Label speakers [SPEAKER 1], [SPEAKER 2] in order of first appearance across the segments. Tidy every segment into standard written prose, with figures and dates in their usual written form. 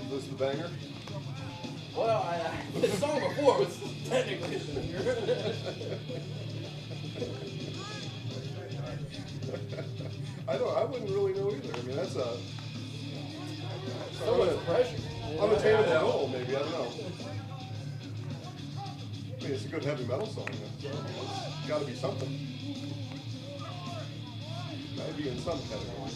[SPEAKER 1] Is this the banger?
[SPEAKER 2] Well, the song before was technically the banger.
[SPEAKER 1] I wouldn't really know either. I mean, that's a
[SPEAKER 2] So much pressure.
[SPEAKER 1] unattainable goal, maybe. I don't know. I mean, it's a good heavy metal song. It's got to be something. Got to be in some category.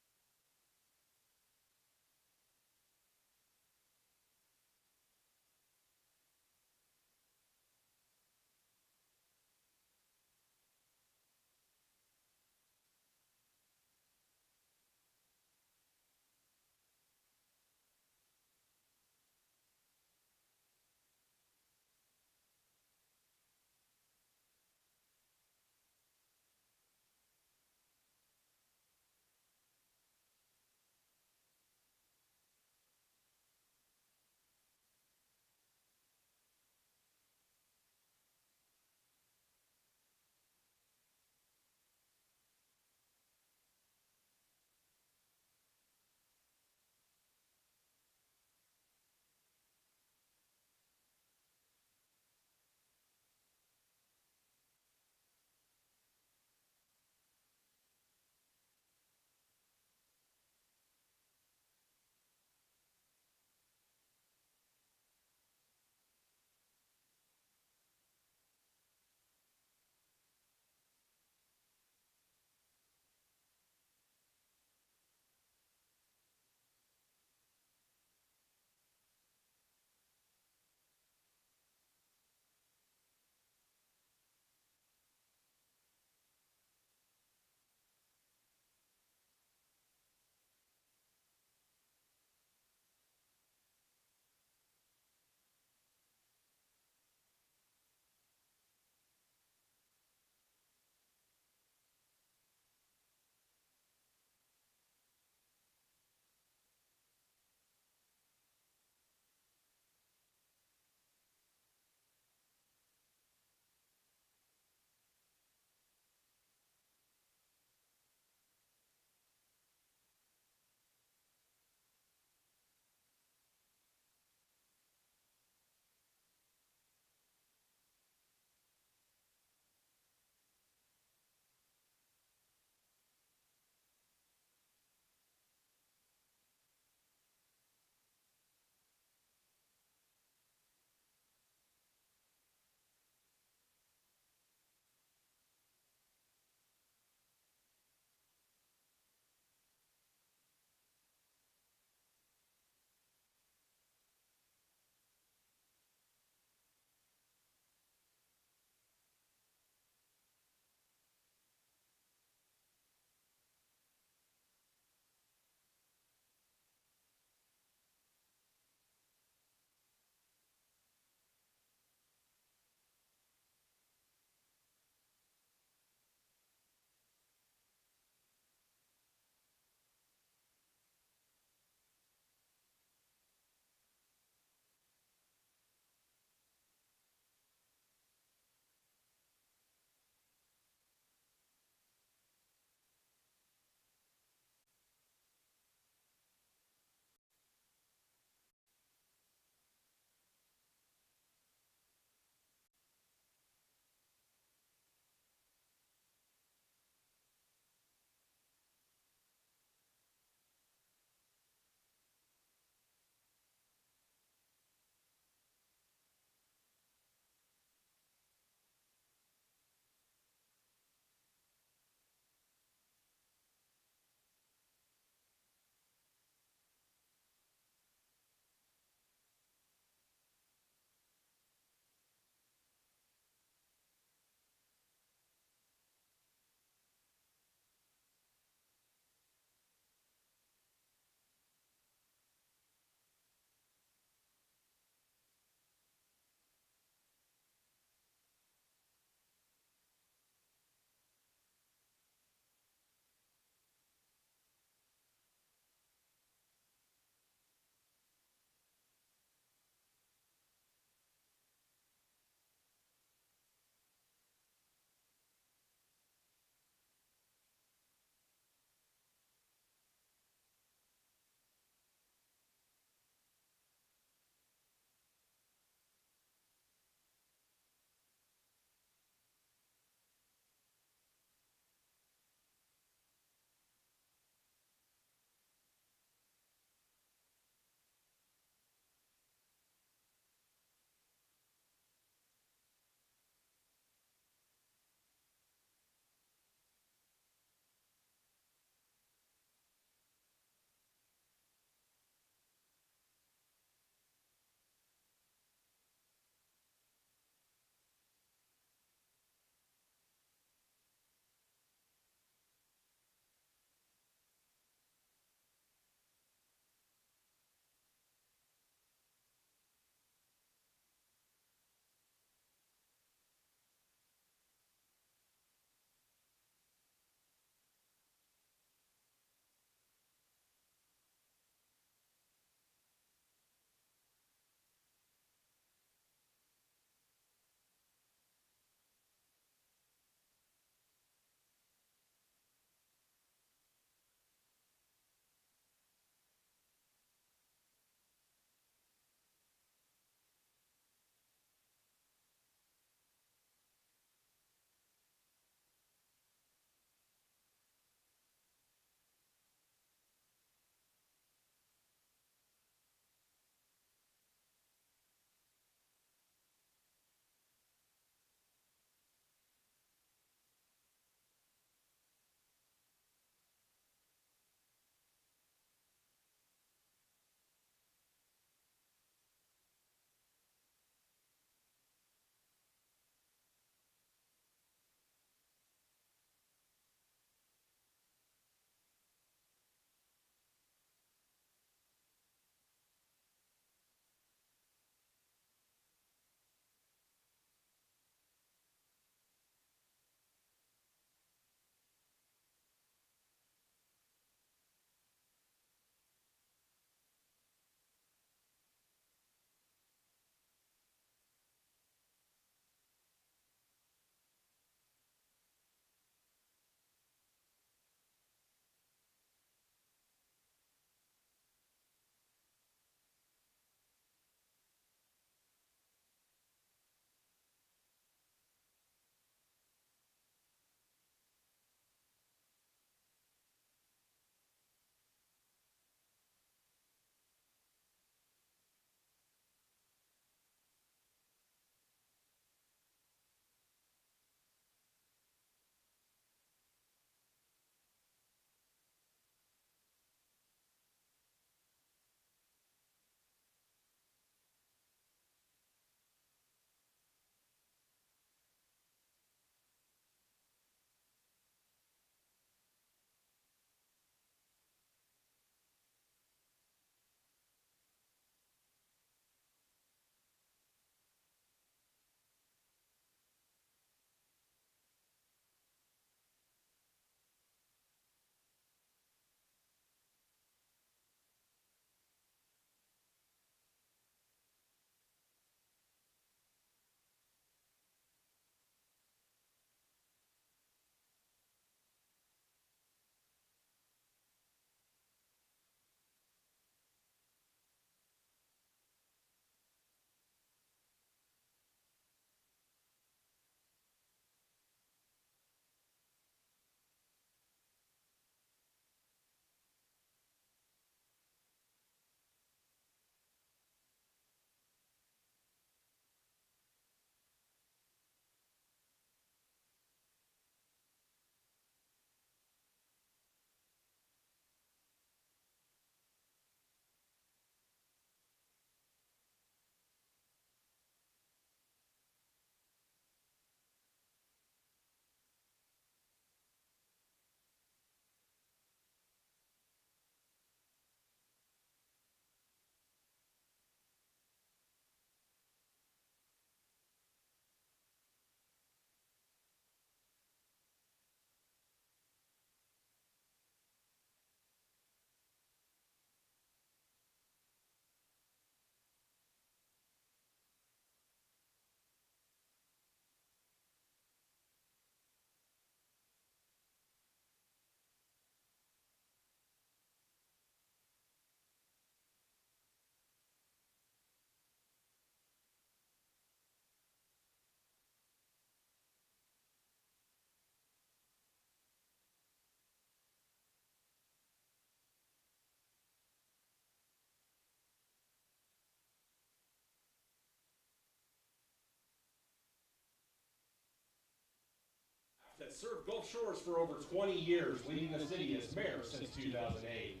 [SPEAKER 3] served Gulf Shores for over 20 years, leading the city as mayor since 2008.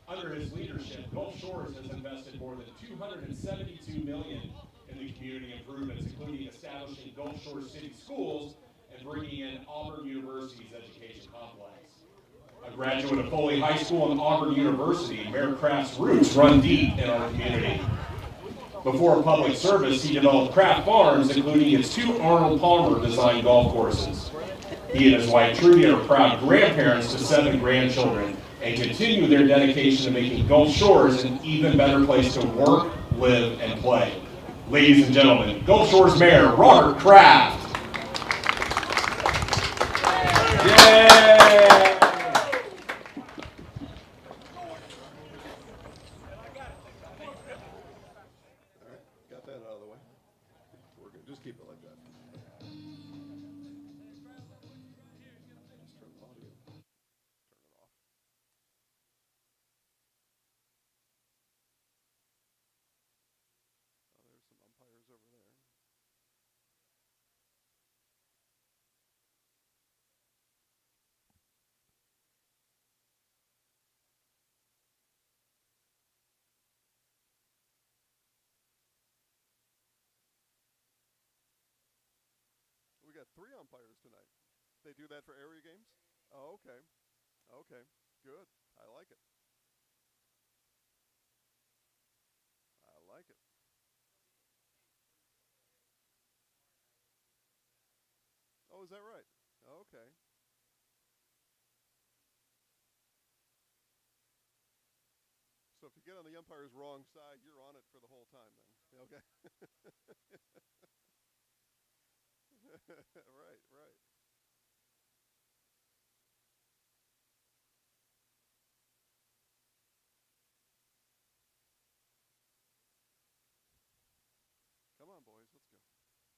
[SPEAKER 3] Under his leadership, Gulf Shores has invested more than $272 million in the community improvements, including establishing Gulf Shores City Schools and bringing in Auburn University's education complex. A graduate of Foley High School and Auburn University, Mayor Kraft's roots run deep in our community. Before public service, he developed Kraft Farms, including its 2 Arnold Palmer-designed golf courses. He and his wife Trudy are proud grandparents to 7 grandchildren and continue their dedication to making Gulf Shores an even better place to work, live, and play. Ladies and gentlemen, Gulf Shores Mayor Robert Kraft. Yay!
[SPEAKER 1] Got that out of the way. We're good. Just keep it like that. Just turn the audio. Turn it off. Oh, there's some umpires over there. We got 3 umpires tonight. They do that for area games? Oh, okay. Okay. Good. I like it. I like it. Oh, is that right? Okay. So if you get on the umpire's wrong side, you're on it for the whole time then. Okay. Right, right. Come on, boys, let's go. Get out here.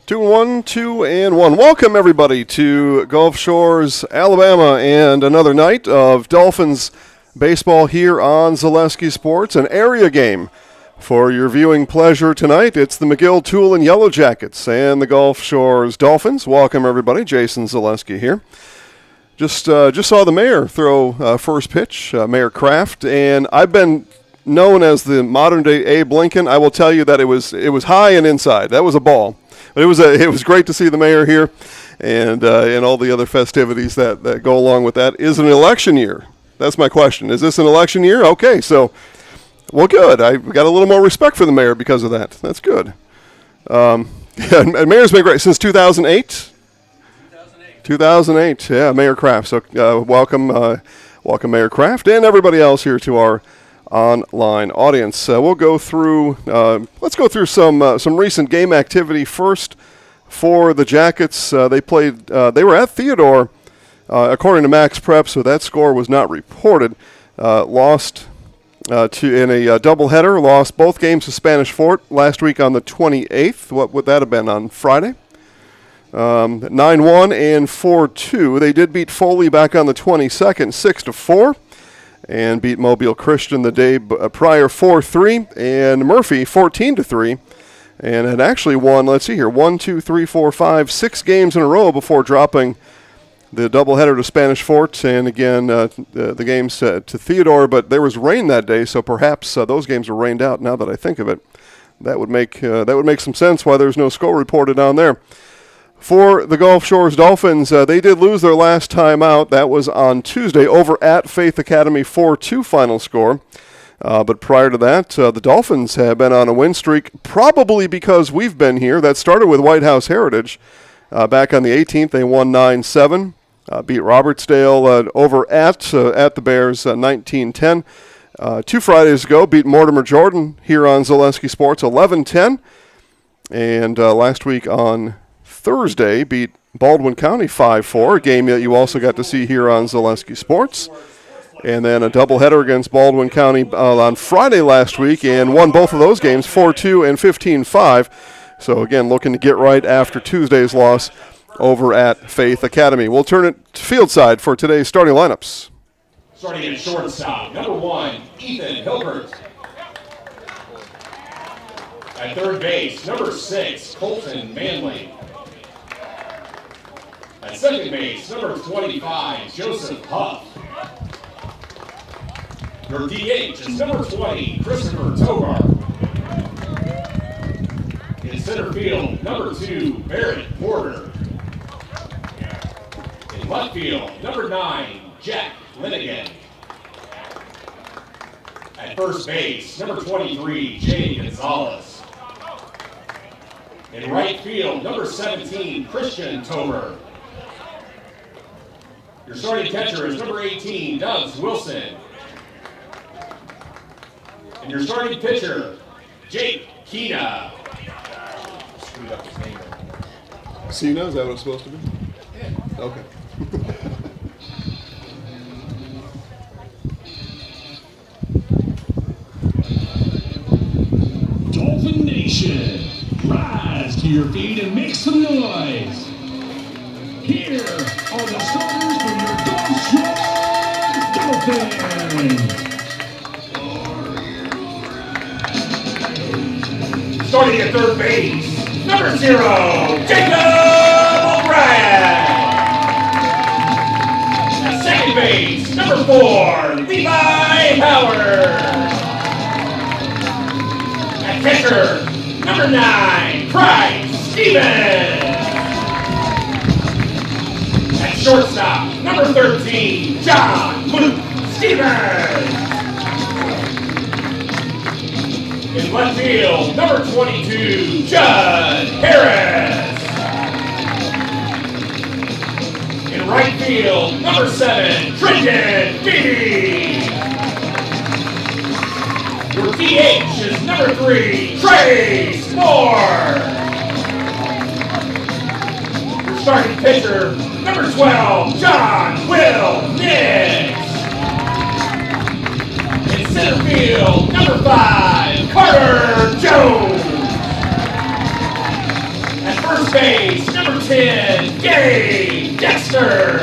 [SPEAKER 1] Two and one, 2-1. Welcome, everybody, to Gulf Shores, Alabama, and another night of Dolphins baseball here on Zaleski Sports, an area game for your viewing pleasure tonight. It's the McGill-Toolen Yellow Jackets and the Gulf Shores Dolphins. Welcome, everybody. Jason Zaleski here. Just saw the mayor throw first pitch, Mayor Kraft, and I've been known as the modern-day Abe Lincoln. I will tell you that it was high and inside. That was a ball. But it was great to see the mayor here, and all the other festivities that go along with that. Is it an election year? That's my question. Is this an election year? Okay, so, well, good. I got a little more respect for the mayor because of that. That's good. And mayor's been great since 2008. 2008. Yeah, Mayor Kraft. So welcome Mayor Kraft and everybody else here to our online audience. We'll go through. Let's go through some recent game activity first for the Jackets. They played. They were at Theodore, according to Max Prep, so that score was not reported. lost in a doubleheader, lost both games to Spanish Fort last week on the 28th. What would that have been, on Friday? 9-1 and 4-2. They did beat Foley back on the 22nd, 6-4, and beat Mobile Christian the day prior 4-3, and Murphy 14-3, and had actually won, let's see here, 1, 2, 3, 4, 5, 6 games in a row before dropping the doubleheader to Spanish Fort, and again the games to Theodore. But there was rain that day, so perhaps those games were rained out. Now that I think of it, that would make some sense why there's no score reported on there. For the Gulf Shores Dolphins, they did lose their last time out. That was on Tuesday over at Faith Academy, 4-2 final score. But prior to that, the Dolphins have been on a win streak, probably because we've been here. That started with White House Heritage. Back on the 18th, they won 9-7, beat Robertsdale over at the Bears 19-10. 2 Fridays ago, beat Mortimer Jordan here on Zaleski Sports 11-10. And last week on Thursday, beat Baldwin County 5-4, a game that you also got to see here on Zaleski Sports. And then a doubleheader against Baldwin County on Friday last week, and won both of those games 4-2 and 15-5. So again, looking to get right after Tuesday's loss over at Faith Academy. We'll turn it to field side for today's starting lineups.
[SPEAKER 3] Starting at shortstop, number 1, Ethan Hilbert. At third base, number 6, Colton Manley. At second base, number 25, Joseph Huff. Your DH is number 20, Christopher Togar. In center field, number 2, Barrett Porter. In left field, number 9, Jack Linigan. At first base, number 23, Jay Gonzalez. In right field, number 17, Christian Tober. Your starting catcher is number 18, Doug Wilson. And your starting pitcher, Jake Keena. Screwed up his name.
[SPEAKER 1] Cena, is that what it's supposed to be?
[SPEAKER 3] Yeah.
[SPEAKER 1] Okay.
[SPEAKER 4] Dolphin Nation, rise to your feet and make some noise. Here are the starters for your Gulf Shores Dolphins.
[SPEAKER 3] Starting at third base, number 0, Jacob O'Brien. At second base, number 4, Levi Howard. At catcher, number 9, Bryce Stevens. At shortstop, number 13, John Luke Stevens. In left field, number 22, Judd Harris. In right field, number 7, Trenton Beatty. Your DH is number 3, Trace Moore. Your starting pitcher, number 12, John Will Nix. In center field, number 5, Carter Jones. At first base, number 10, Gabe Dexter.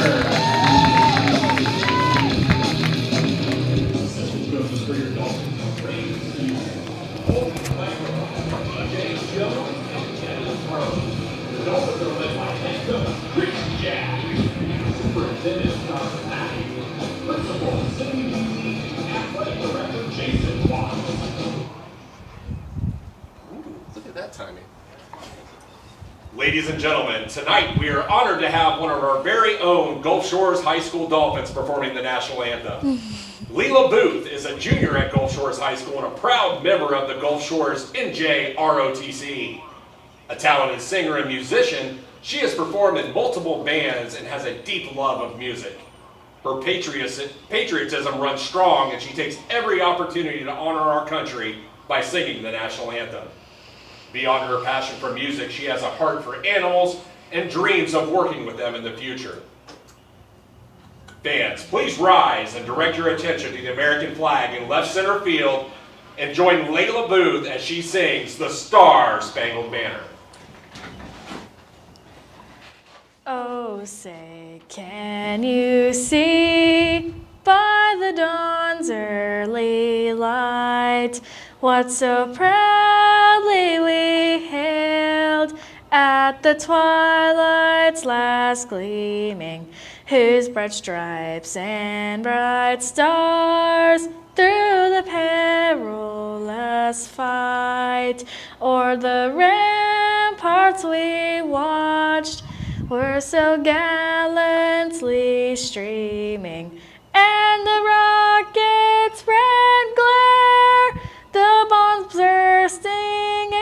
[SPEAKER 1] Look at that timing.
[SPEAKER 3] Ladies and gentlemen, tonight we are honored to have one of our very own Gulf Shores High School Dolphins performing the national anthem. Leela Booth is a junior at Gulf Shores High School and a proud member of the Gulf Shores NJROTC. A talented singer and musician, she has performed in multiple bands and has a deep love of music. Her patriotism runs strong, and she takes every opportunity to honor our country by singing the national anthem. Beyond her passion for music, she has a heart for animals and dreams of working with them in the future. Fans, please rise and direct your attention to the American flag in left center field and join Layla Booth as she sings the Star-Spangled Banner.
[SPEAKER 5] Oh, say, can you see by the dawn's early light what so proudly we hailed at the twilight's last gleaming, whose bright stripes and bright stars through the perilous fight o'er the ramparts we watched were so gallantly streaming, and the rocket's red glare, the bombs bursting in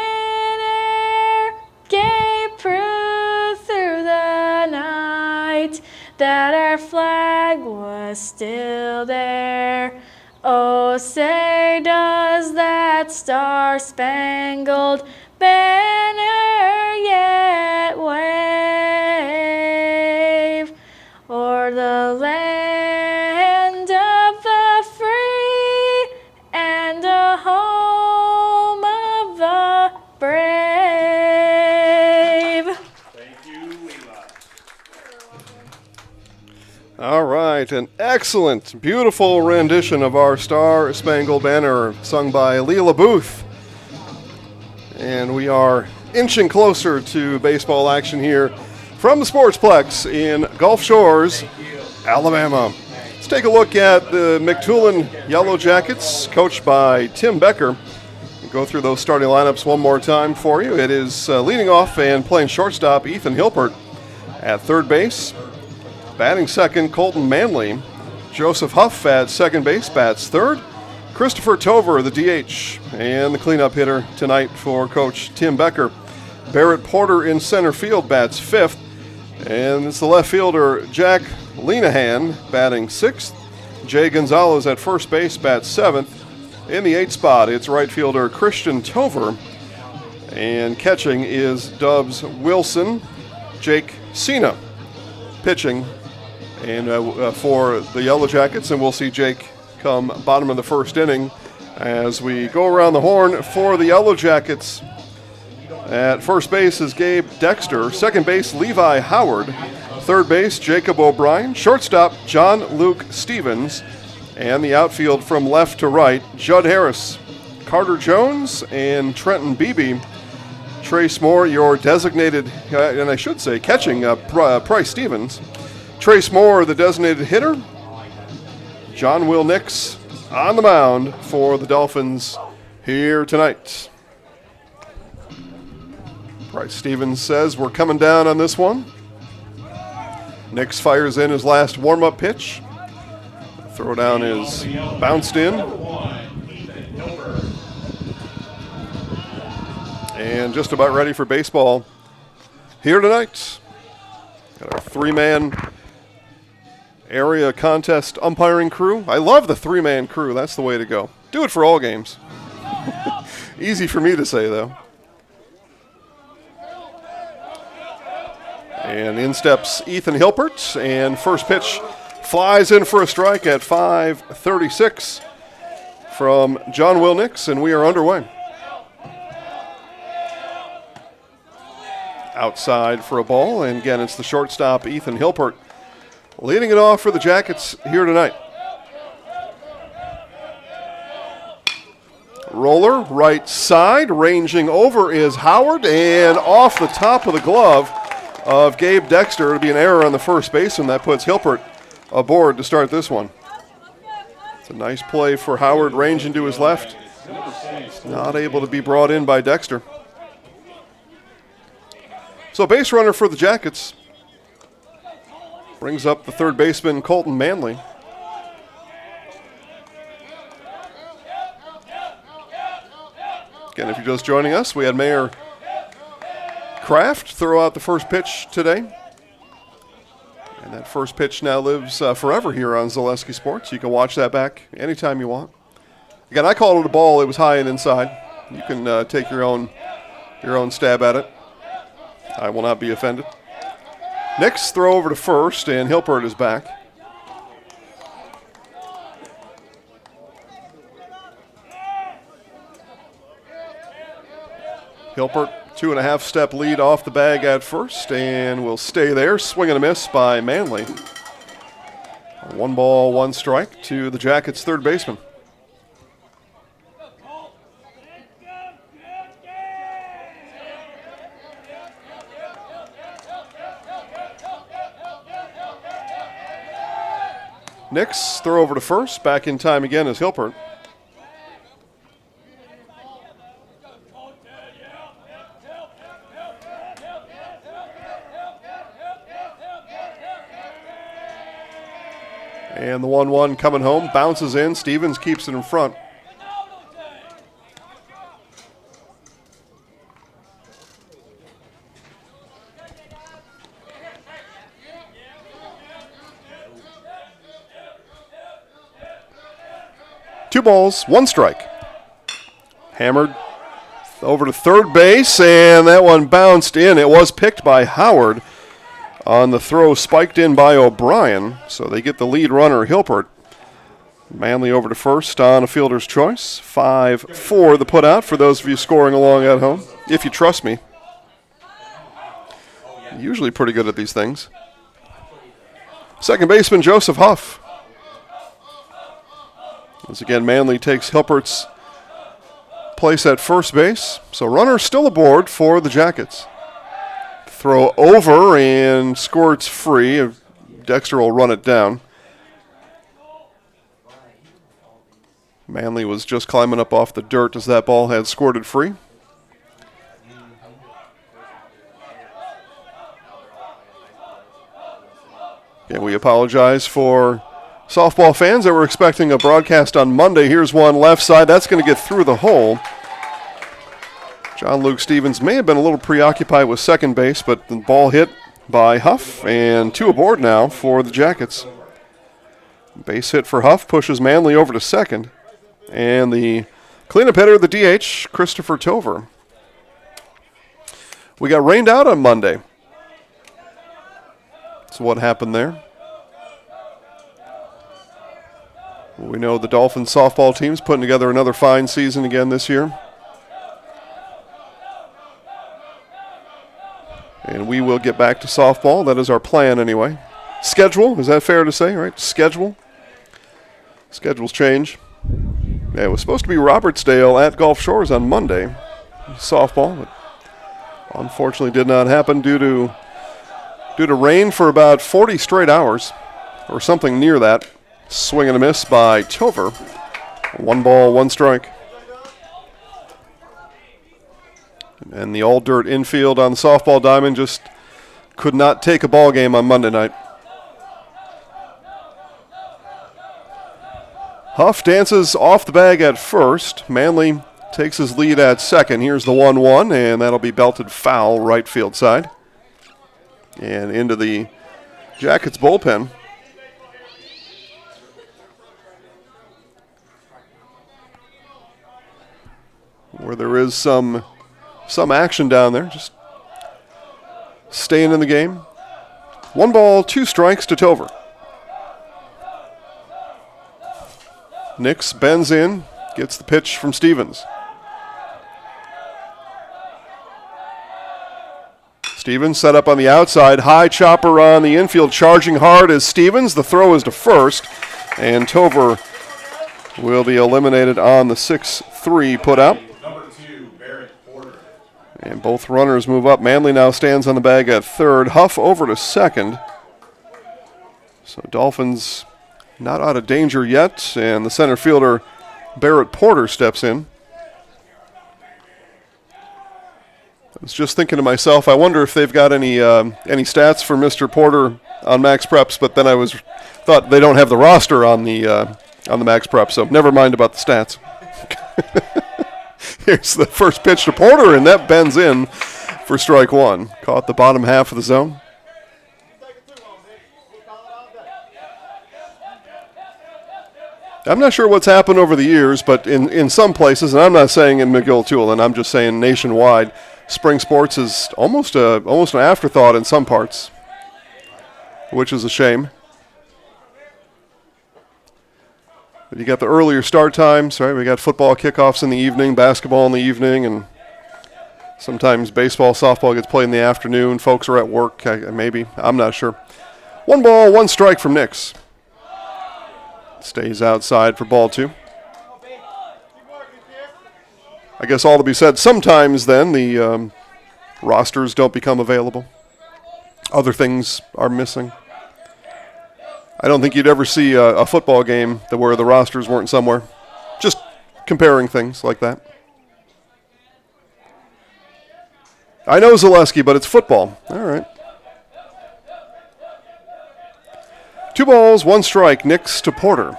[SPEAKER 5] air, gave proof through the night that our flag was still there. Oh, say, does that star-spangled banner yet wave o'er the land of the free and the home of the brave?
[SPEAKER 3] Thank you, Leela.
[SPEAKER 1] All right, an excellent, beautiful rendition of our Star-Spangled Banner sung by Leela Booth. And we are inching closer to baseball action here from the Sportsplex in Gulf Shores, Alabama. Let's take a look at the McGill-Toolen Yellow Jackets, coached by Tim Becker. We'll go through those starting lineups one more time for you. It is leading off and playing shortstop, Ethan Hilpert. At third base, batting second, Colton Manley. Joseph Huff at second base, bats third. Christopher Tover, the DH, and the cleanup hitter tonight for Coach Tim Becker. Barrett Porter in center field, bats fifth. And it's the left fielder, Jack Lenahan, batting sixth. Jay Gonzalez at first base, bats seventh. In the eighth spot, it's right fielder Christian Tover. And catching is Dubs Wilson. Jake Cena pitching and for the Yellow Jackets, and we'll see Jake come bottom of the first inning as we go around the horn for the Yellow Jackets. At first base is Gabe Dexter. Second base, Levi Howard. Third base, Jacob O'Brien. Shortstop, John Luke Stevens. And the outfield from left to right, Judd Harris, Carter Jones, and Trenton Beebe. Trace Moore, your designated, and I should say catching, Price Stevens. Trace Moore, the designated hitter. John Will Nix on the mound for the Dolphins here tonight. Price Stevens says we're coming down on this one. Nix fires in his last warm-up pitch. Throw down is bounced in. And just about ready for baseball here tonight. Got our three-man area contest umpiring crew. I love the three-man crew. That's the way to go. Do it for all games. Easy for me to say, though. And in steps Ethan Hilpert, and first pitch flies in for a strike at 5:36 from John Will Nix, and we are underway. Outside for a ball, and again it's the shortstop Ethan Hilpert leading it off for the Jackets here tonight. Roller right side, ranging over is Howard, and off the top of the glove of Gabe Dexter. It'll be an error on the first baseman. That puts Hilpert aboard to start this one. It's a nice play for Howard, ranging to his left. Not able to be brought in by Dexter. So base runner for the Jackets brings up the third baseman, Colton Manley. Again, if you're just joining us, we had Mayor Kraft throw out the first pitch today. And that first pitch now lives forever here on Zaleski Sports. You can watch that back anytime you want. Again, I called it a ball. It was high and inside. You can take your own stab at it. I will not be offended. Nix throw over to first, and Hilpert is back. Hilpert, 2.5-step lead off the bag at first, and will stay there. Swing and a miss by Manley. 1 ball, 1 strike to the Jackets' third baseman. Nix, throw over to first. Back in time again is Hilpert. And the 1-1 coming home, bounces in. Stevens keeps it in front. Two balls, 1 strike. Hammered over to third base, and that one bounced in. It was picked by Howard on the throw, spiked in by O'Brien. So they get the lead runner, Hilpert. Manley over to first on a fielder's choice. 5-4 the put out for those of you scoring along at home, if you trust me. Usually pretty good at these things. Second baseman, Joseph Huff. Once again, Manley takes Hilpert's place at first base. So runner still aboard for the Jackets. Throw over and squirts free. Dexter will run it down. Manley was just climbing up off the dirt as that ball had squirted free. And we apologize for softball fans that were expecting a broadcast on Monday. Here's one left side. That's going to get through the hole. John Luke Stevens may have been a little preoccupied with second base, but the ball hit by Huff, and 2 aboard now for the Jackets. Base hit for Huff pushes Manley over to second, and the cleanup hitter, the DH, Christopher Tover. We got rained out on Monday. So what happened there? We know the Dolphins softball team's putting together another fine season again this year. And we will get back to softball. That is our plan anyway. Schedule, is that fair to say, right? Schedule. Schedules change. Yeah, it was supposed to be Robertsdale at Gulf Shores on Monday. Softball, but unfortunately did not happen due to rain for about 40 straight hours or something near that. Swing and a miss by Tover. 1 ball, 1 strike. And the all-dirt infield on the softball diamond just could not take a ball game on Monday night. Huff dances off the bag at first. Manley takes his lead at second. Here's the 1-1, and that'll be belted foul right field side. And into the Jackets bullpen. Where there is some action down there, just staying in the game. 1 ball, 2 strikes to Tover. Nix bends in, gets the pitch from Stevens. Stevens set up on the outside, high chopper on the infield, charging hard as Stevens. The throw is to first, and Tover will be eliminated on the 6-3 put out. And both runners move up. Manley now stands on the bag at third. Huff over to second. So Dolphins not out of danger yet. And the center fielder, Barrett Porter, steps in. I was just thinking to myself, I wonder if they've got any stats for Mr. Porter on Max Preps, but then I thought they don't have the roster on the Max Prep, so never mind about the stats. Here's the first pitch to Porter, and that bends in for strike 1. Caught the bottom half of the zone. I'm not sure what's happened over the years, but in some places, and I'm not saying in McGill-Toolen, I'm just saying nationwide, spring sports is almost an afterthought in some parts, which is a shame. But you got the earlier start times, right? We got football kickoffs in the evening, basketball in the evening, and Sometimes baseball, softball gets played in the afternoon. Folks are at work, maybe. I'm not sure. 1 ball, 1 strike from Nix. Stays outside for ball 2. I guess all to be said, sometimes then the rosters don't become available. Other things are missing. I don't think you'd ever see a football game where the rosters weren't somewhere. Just comparing things like that. I know Zaleski, but it's football. All right. 2 balls, 1 strike. Nix to Porter.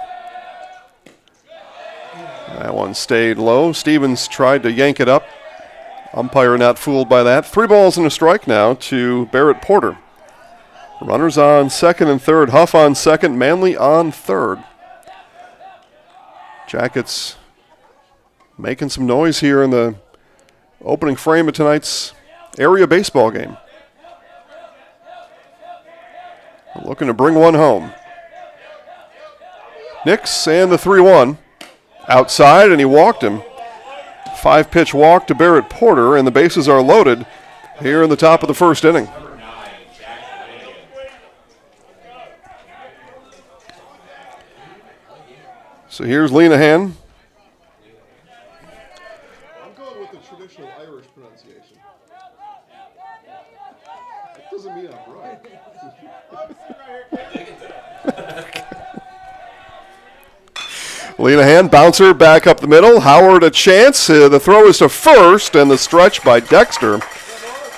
[SPEAKER 1] That one stayed low. Stevens tried to yank it up. Umpire not fooled by that. 3 balls and a strike now to Barrett Porter. Runners on second and third. Huff on second. Manley on third. Jackets making some noise here in the opening frame of tonight's area baseball game. Looking to bring one home. Nix and the 3-1. Outside, and he walked him. 5-pitch walk to Barrett Porter, and the bases are loaded here in the top of the first inning. So here's Lenahan.
[SPEAKER 6] I'm going with the traditional Irish pronunciation. That doesn't mean I'm right.
[SPEAKER 1] Lenahan, bouncer back up the middle. Howard a chance. The throw is to first, and the stretch by Dexter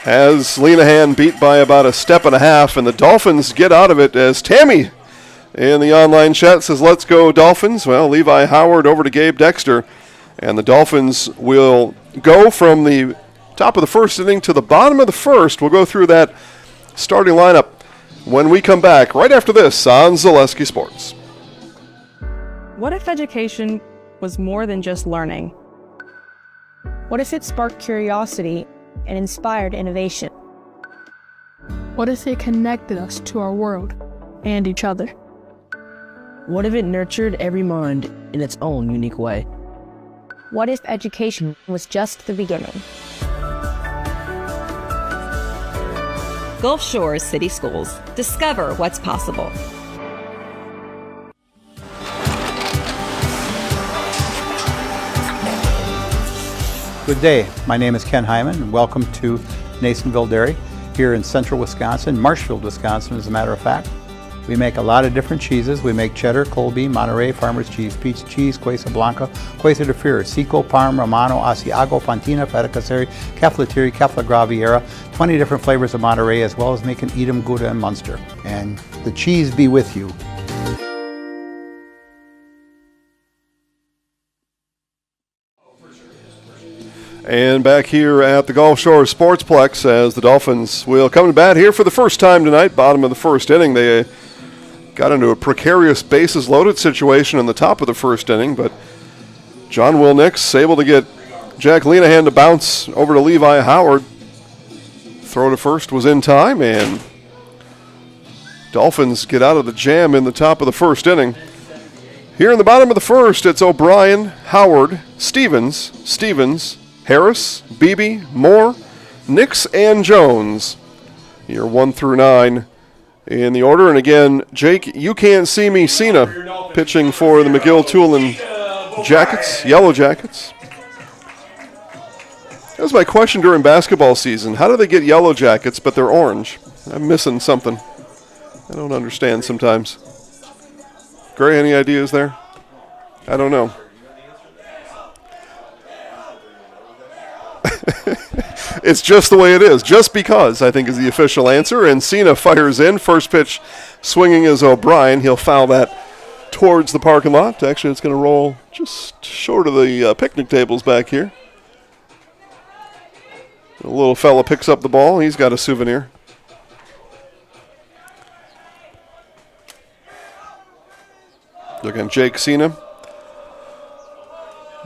[SPEAKER 1] has Lenahan beat by about a step and a half, and the Dolphins get out of it as Tammy in the online chat says, "Let's go Dolphins." Well, Levi Howard over to Gabe Dexter, and the Dolphins will go from the top of the first inning to the bottom of the first. We'll go through that starting lineup when we come back right after this on Zaleski Sports.
[SPEAKER 7] What if education was more than just learning?
[SPEAKER 8] What if it sparked curiosity and inspired innovation?
[SPEAKER 9] What if it connected us to our world and each other?
[SPEAKER 10] What if it nurtured every mind in its own unique way?
[SPEAKER 8] What if education was just the beginning?
[SPEAKER 11] Gulf Shores City Schools. Discover what's possible.
[SPEAKER 12] Good day. My name is Ken Hyman, and welcome to Nasonville Dairy here in central Wisconsin, Marshfield, Wisconsin, as a matter of fact. We make a lot of different cheeses. We make cheddar, Colby, Monterey, Farmer's Cheese, Peach Cheese, Quesa Blanca, Quesa de Fear, Seco, Parm, Romano, Asiago, Fontina, Feta Caseri, Caflatiri, Cafla Graviera, 20 different flavors of Monterey, as well as making Edam, Gouda, and Munster. And the cheese be with you.
[SPEAKER 1] And back here at the Gulf Shores Sportsplex as the Dolphins will come to bat here for the first time tonight. Bottom of the first inning. They got into a precarious bases loaded situation in the top of the first inning, but John Will Nix able to get Jack Lenahan to bounce over to Levi Howard. Throw to first was in time, and Dolphins get out of the jam in the top of the first inning. Here in the bottom of the first, it's O'Brien, Howard, Stevens, Harris, Beebe, Moore, Nix, and Jones. Your 1 through 9 in the order. And again, Jake, you can't see me, Cena, pitching for the McGill-Toolen Jackets, Yellow Jackets. That was my question during basketball season. How do they get Yellow Jackets, but they're orange? I'm missing something. I don't understand sometimes. Gray, any ideas there? I don't know. It's just the way it is. Just because, I think, is the official answer. And Cena fires in. First pitch swinging is O'Brien. He'll foul that towards the parking lot. Actually, it's going to roll just short of the picnic tables back here. The little fella picks up the ball. He's got a souvenir. Looking Jake Cena.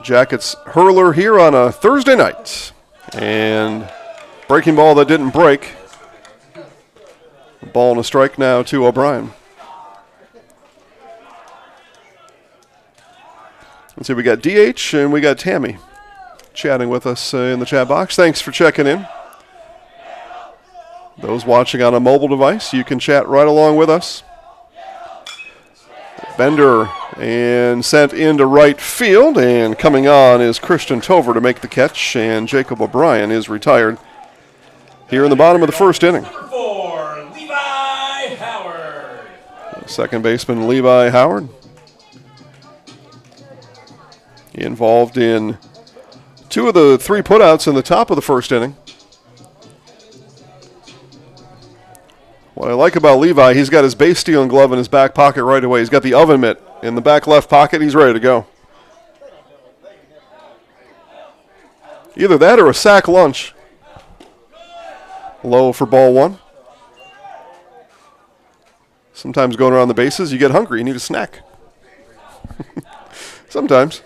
[SPEAKER 1] Jackets hurler here on a Thursday night. And breaking ball that didn't break. Ball and a strike now to O'Brien. Let's see, we got DH and we got Tammy. chatting with us in the chat box. Thanks for checking in. Those watching on a mobile device, you can chat right along with us. Bender and sent into right field, and coming on is Christian Tover to make the catch, and Jacob O'Brien is retired here in the bottom of the first inning.
[SPEAKER 3] Number 4, Levi Howard.
[SPEAKER 1] Second baseman Levi Howard. He involved in 2 of the 3 putouts in the top of the first inning. What I like about Levi, he's got his base stealing glove in his back pocket right away. He's got the oven mitt in the back left pocket. He's ready to go. Either that or a sack lunch. Low for ball 1. Sometimes going around the bases, you get hungry. You need a snack. Sometimes.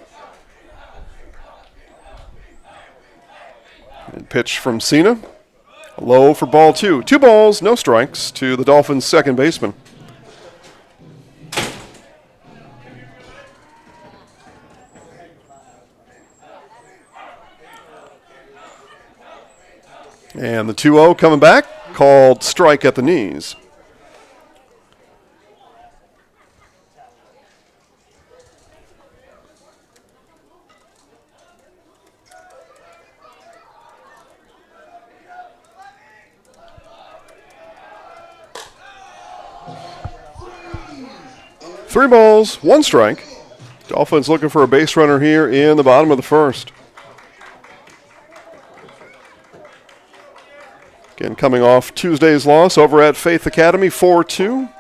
[SPEAKER 1] And pitch from Cena. Low for ball 2. 2 balls, no strikes to the Dolphins' second baseman. And the 2-0 coming back, called strike at the knees. Three balls, 1 strike. Dolphins looking for a base runner here in the bottom of the first. Again, coming off Tuesday's loss over at Faith Academy, 4-2.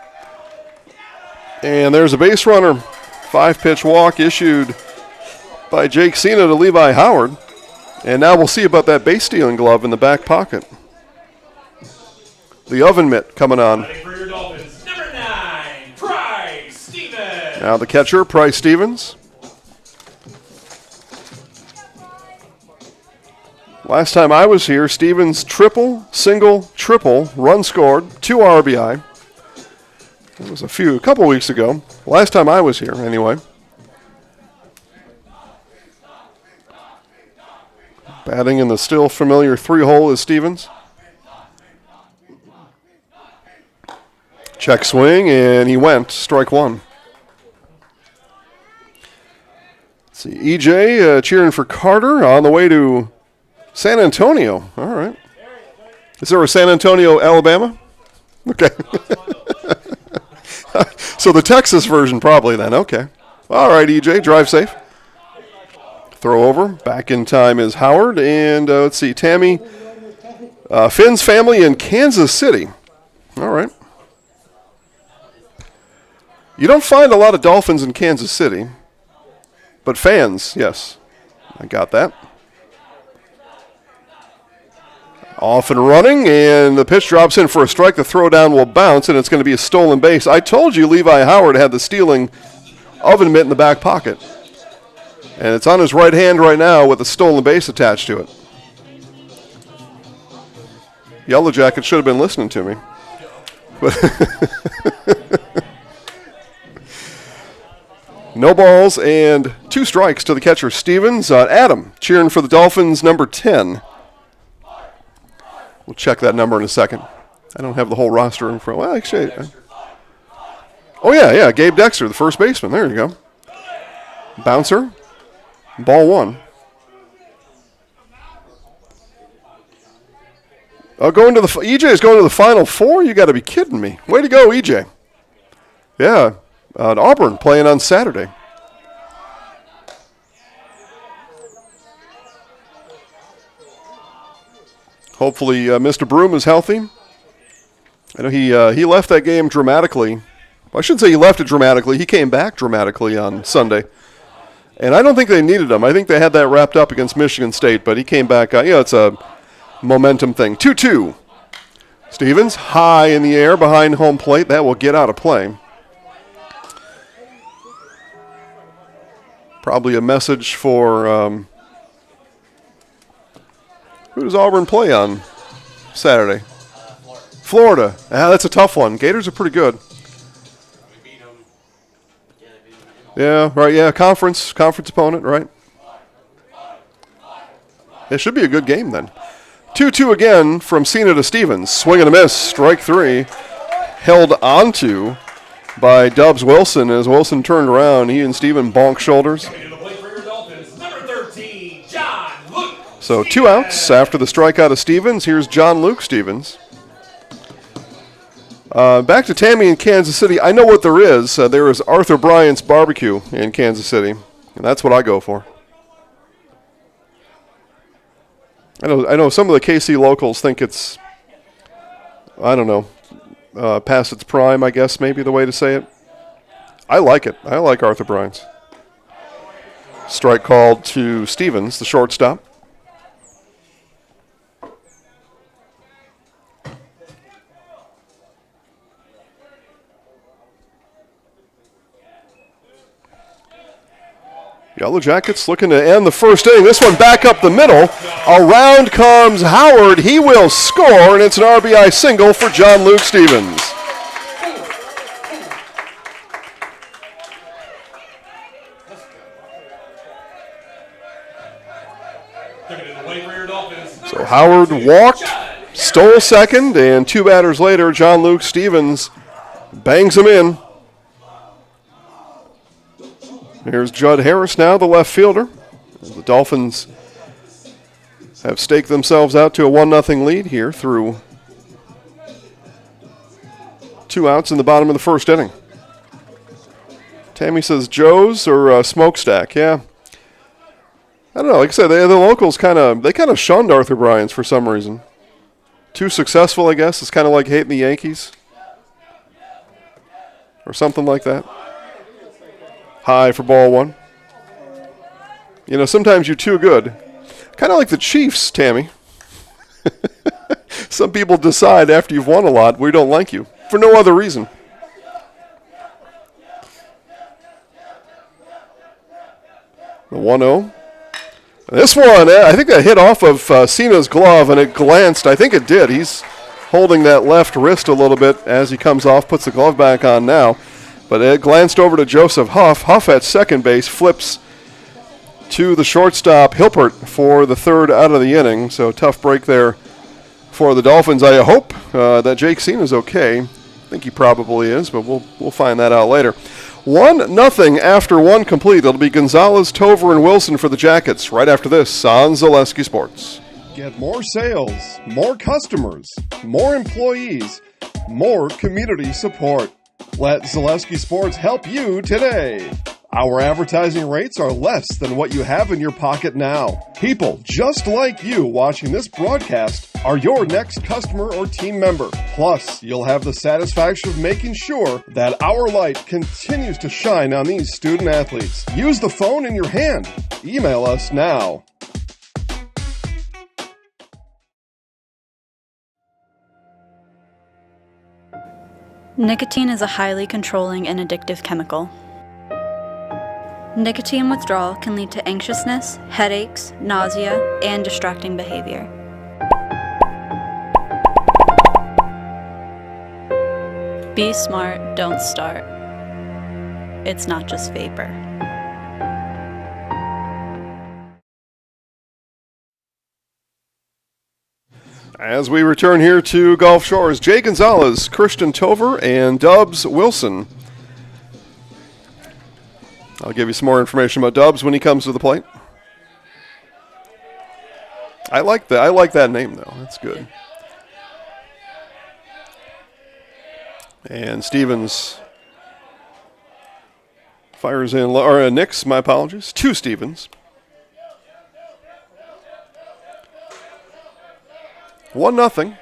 [SPEAKER 1] And there's a base runner. 5-pitch walk issued by Jake Cena to Levi Howard. And now we'll see about that base stealing glove in the back pocket. The oven mitt coming on. Now the catcher, Price Stevens. Last time I was here, Stevens triple, single, triple, run scored, 2 RBI. It was a couple weeks ago. Last time I was here, anyway. Batting in the still familiar 3-hole is Stevens. Check swing, and he went, strike 1. See, EJ cheering for Carter on the way to San Antonio. All right. Is there a San Antonio, Alabama? Okay. So the Texas version probably then. Okay. All right, EJ, drive safe. Throw over. Back in time is Howard. And let's see, Tammy. Finn's family in Kansas City. All right. You don't find a lot of Dolphins in Kansas City. But fans, yes, I got that. Off and running, and the pitch drops in for a strike. The throw down will bounce, and it's going to be a stolen base. I told you Levi Howard had the stealing oven mitt in the back pocket. And it's on his right hand right now with a stolen base attached to it. Yellow Jacket should have been listening to me. But no balls and 2 strikes to the catcher, Stevens. Adam cheering for the Dolphins, number 10. We'll check that number in a second. I don't have the whole roster in front. Well, actually, oh, yeah, Gabe Dexter, the first baseman. There you go. Bouncer, ball 1. EJ is going to the Final Four? You got to be kidding me. Way to go, EJ. Yeah. Auburn playing on Saturday. Hopefully Mr. Broom is healthy. I know he left that game dramatically. I shouldn't say he left it dramatically. He came back dramatically on Sunday. And I don't think they needed him. I think they had that wrapped up against Michigan State, but he came back. It's a momentum thing. 2-2. Stevens high in the air behind home plate. That will get out of play. Probably a message for who does Auburn play on Saturday? Florida. That's a tough one. Gators are pretty good. Yeah, right. Yeah, conference opponent, right? It should be a good game then. 2-2 again from Cena to Stevens. Swing and a miss. Strike three. Held onto by Dubs Wilson. As Wilson turned around, he and Steven bonked shoulders. So 2 outs after the strikeout of Stevens. Here's John Luke Stevens. Back to Tammy in Kansas City. I know what there is. There is Arthur Bryant's Barbecue in Kansas City, and that's what I go for. I know some of the KC locals think it's, I don't know, past its prime, I guess, maybe the way to say it. I like it. I like Arthur Bryant's. Strike called to Stevens, the shortstop. Yellow Jackets looking to end the first inning. This one back up the middle. Around comes Howard. He will score, and it's an RBI single for John Luke Stevens. So Howard walked, stole second, and 2 batters later, John Luke Stevens bangs him in. Here's Judd Harris now, the left fielder. The Dolphins have staked themselves out to a 1-0 lead here through 2 outs in the bottom of the first inning. Tammy says Joe's or Smokestack. Yeah. I don't know. Like I said, the locals kind of shunned Arthur Bryant's for some reason. Too successful, I guess. It's kind of like hating the Yankees. Or something like that. High for ball one. You know, sometimes you're too good. Kind of like the Chiefs, Tammy. Some people decide after you've won a lot, we don't like you. For no other reason. The 1-0. This one, I think that hit off of Cena's glove, and it glanced. I think it did. He's holding that left wrist a little bit as he comes off, puts the glove back on now. But it glanced over to Joseph Huff. Huff at second base flips to the shortstop, Hilpert, for the 3rd out of the inning. So tough break there for the Dolphins. I hope that Jake Cena's okay. I think he probably is, but we'll find that out later. 1-0 after 1 complete. It'll be Gonzalez, Tover, and Wilson for the Jackets right after this on Zaleski Sports.
[SPEAKER 6] Get more sales, more customers, more employees, more community support. Let Zaleski Sports help you today. Our advertising rates are less than what you have in your pocket now. People just like you watching this broadcast are your next customer or team member. Plus, you'll have the satisfaction of making sure that our light continues to shine on these student athletes. Use the phone in your hand. Email us now.
[SPEAKER 13] Nicotine is a highly controlling and addictive chemical. Nicotine withdrawal can lead to anxiousness, headaches, nausea, and distracting behavior. Be smart, don't start. It's not just vapor.
[SPEAKER 1] As we return here to Gulf Shores, Jay Gonzalez, Christian Tover, and Dubs Wilson. I'll give you some more information about Dubs when he comes to the plate. I like that name, though. That's good. And Stevens fires in, or Nix, my apologies, to Stevens. 1-0.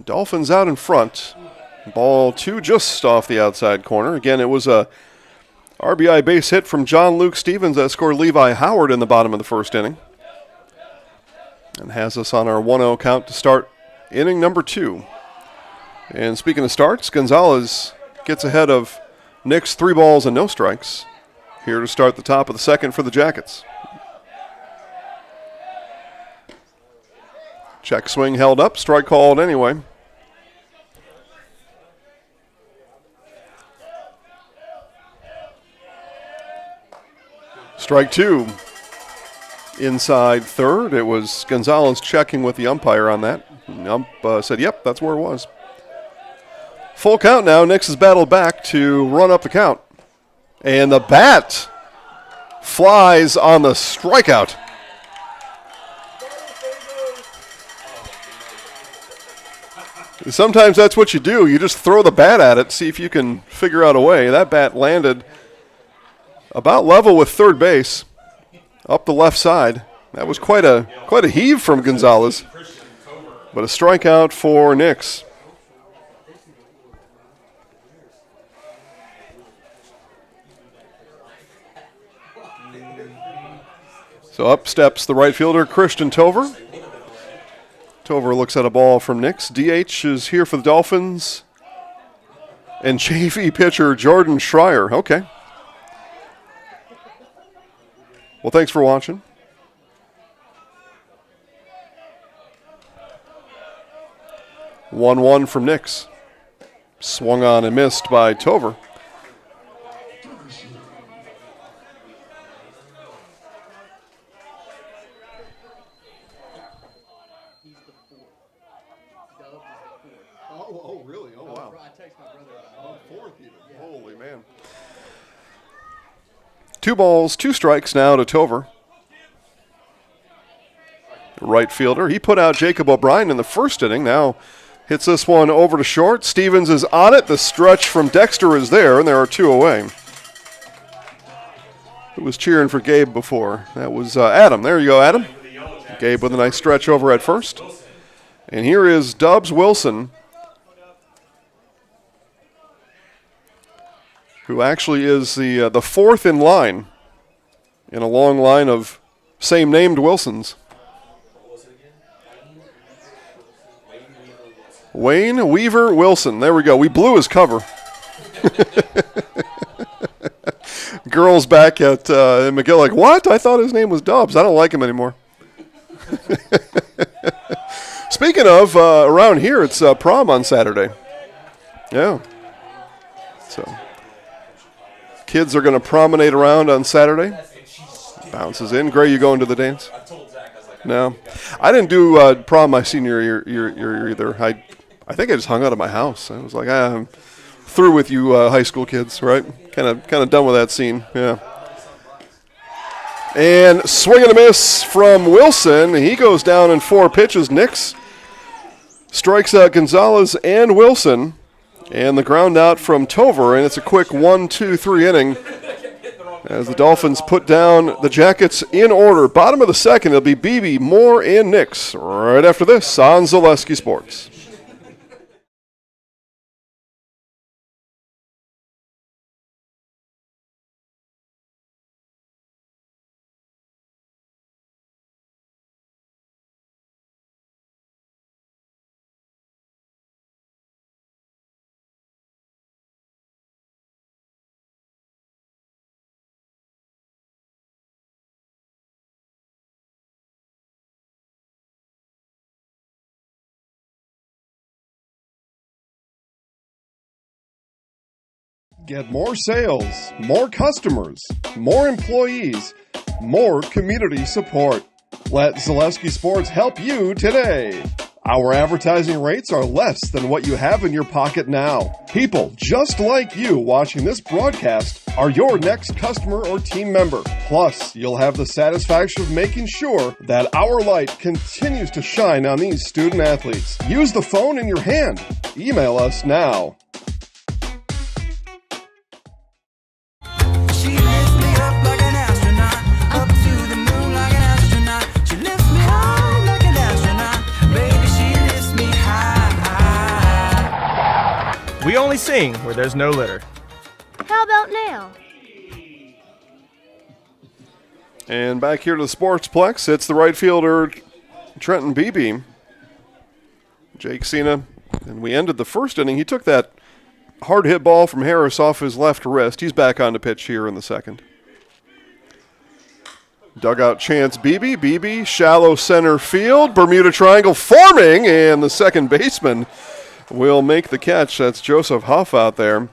[SPEAKER 1] Dolphins out in front. Ball 2 just off the outside corner. Again, it was a RBI base hit from John Luke Stevens that scored Levi Howard in the bottom of the first inning. And has us on our 1-0 count to start inning number 2. And speaking of starts, Gonzalez gets ahead of Nix 3 balls and no strikes. Here to start the top of the second for the Jackets. Check swing held up, strike called anyway. Strike 2. inside third. It was Gonzalez checking with the umpire on that. The ump said, yep, that's where it was. Full count now. Nix has battled back to run up the count. And the bat flies on the strikeout. Sometimes that's what you do. You just throw the bat at it, see if you can figure out a way. That bat landed about level with third base, up the left side. That was quite a heave from Gonzalez, but a strikeout for Nix. So up steps the right fielder, Christian Tover. Tover looks at a ball from Nix. DH is here for the Dolphins. And JV pitcher Jordan Schreier. Okay. Well, thanks for watching. One from Nix. Swung on and missed by Tover.
[SPEAKER 6] Oh, really? Oh, wow.
[SPEAKER 2] I text my brother about
[SPEAKER 6] Oh, fourth even. Holy man.
[SPEAKER 1] 2 balls, 2 strikes now to Tover. Right fielder. He put out Jacob O'Brien in the first inning. Now hits this one over to short. Stevens is on it. The stretch from Dexter is there, and there are 2 away. Who was cheering for Gabe before? That was Adam. There you go, Adam. Gabe with a nice stretch over at first. And here is Dubs Wilson, who actually is the fourth in line in a long line of same-named Wilsons. Wayne Weaver Wilson. There we go. We blew his cover. Girls back at McGill like, what? I thought his name was Dubs. I don't like him anymore. Speaking of, around here, it's prom on Saturday. Yeah. So, kids are going to promenade around on Saturday. Bounces in. Gray, you going to the dance? No. I didn't do prom my senior year either. I think I just hung out at my house. I was like, I'm through with you high school kids, right? Kind of done with that scene. Yeah. And swing and a miss from Wilson. He goes down in 4 pitches. Nix strikes out Gonzalez and Wilson. And the ground out from Tover. And it's a quick 1-2-3 inning as the Dolphins put down the Jackets in order. Bottom of the second, it'll be Beebe, Moore, and Nix right after this on Zaleski Sports.
[SPEAKER 6] Get more sales, more customers, more employees, more community support. Let Zaleski Sports help you today. Our advertising rates are less than what you have in your pocket now. People just like you watching this broadcast are your next customer or team member. Plus, you'll have the satisfaction of making sure that our light continues to shine on these student athletes. Use the phone in your hand. Email us now.
[SPEAKER 14] We only sing where there's no litter.
[SPEAKER 15] How about now?
[SPEAKER 1] And back here to the Sportsplex, it's the right fielder, Trenton Beebe. Jake Cena, and we ended the first inning. He took that hard hit ball from Harris off his left wrist. He's back on the pitch here in the second. Dugout chance Beebe. Beebe, shallow center field. Bermuda Triangle forming, and the second baseman will make the catch. That's Joseph Huff out there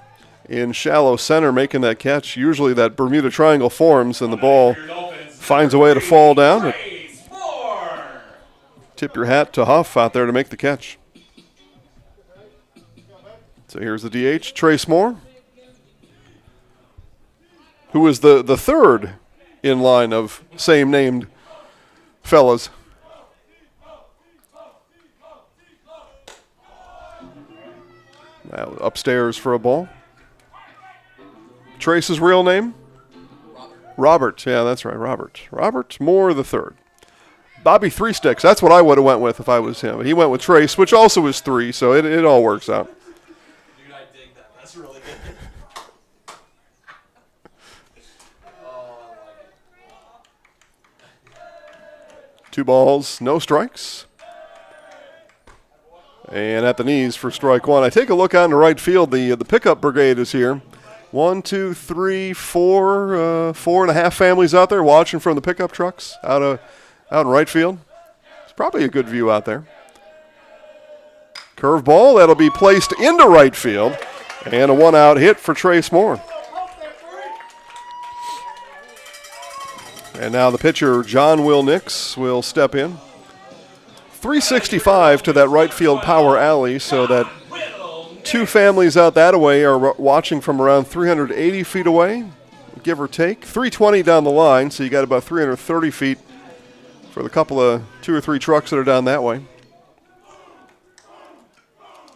[SPEAKER 1] in shallow center making that catch. Usually that Bermuda Triangle forms and the ball finds a way to fall down. But tip your hat to Huff out there to make the catch. So here's the DH, Trace Moore, who is the third in line of same-named fellas. Now upstairs for a ball. Trace's real name? Robert. Yeah, that's right, Robert. Robert Moore the third. Bobby Three Sticks. That's what I would have went with if I was him. He went with Trace, which also is 3, so it all works out.
[SPEAKER 2] Dude, I dig that. That's really good. Oh, I like it.
[SPEAKER 1] 2 balls, no strikes. And at the knees for strike 1. I take a look out in the right field. The pickup brigade is here. 1, 2, 3, 4, 4.5 families out there watching from the pickup trucks out in right field. It's probably a good view out there. Curveball, that'll be placed into right field. And a 1-out hit for Trace Moore. And now the pitcher, John Will Nix, will step in. 365 to that right field power alley, so that 2 families out that way are watching from around 380 feet away, give or take. 320 down the line, so you got about 330 feet for the couple of 2 or 3 trucks that are down that way.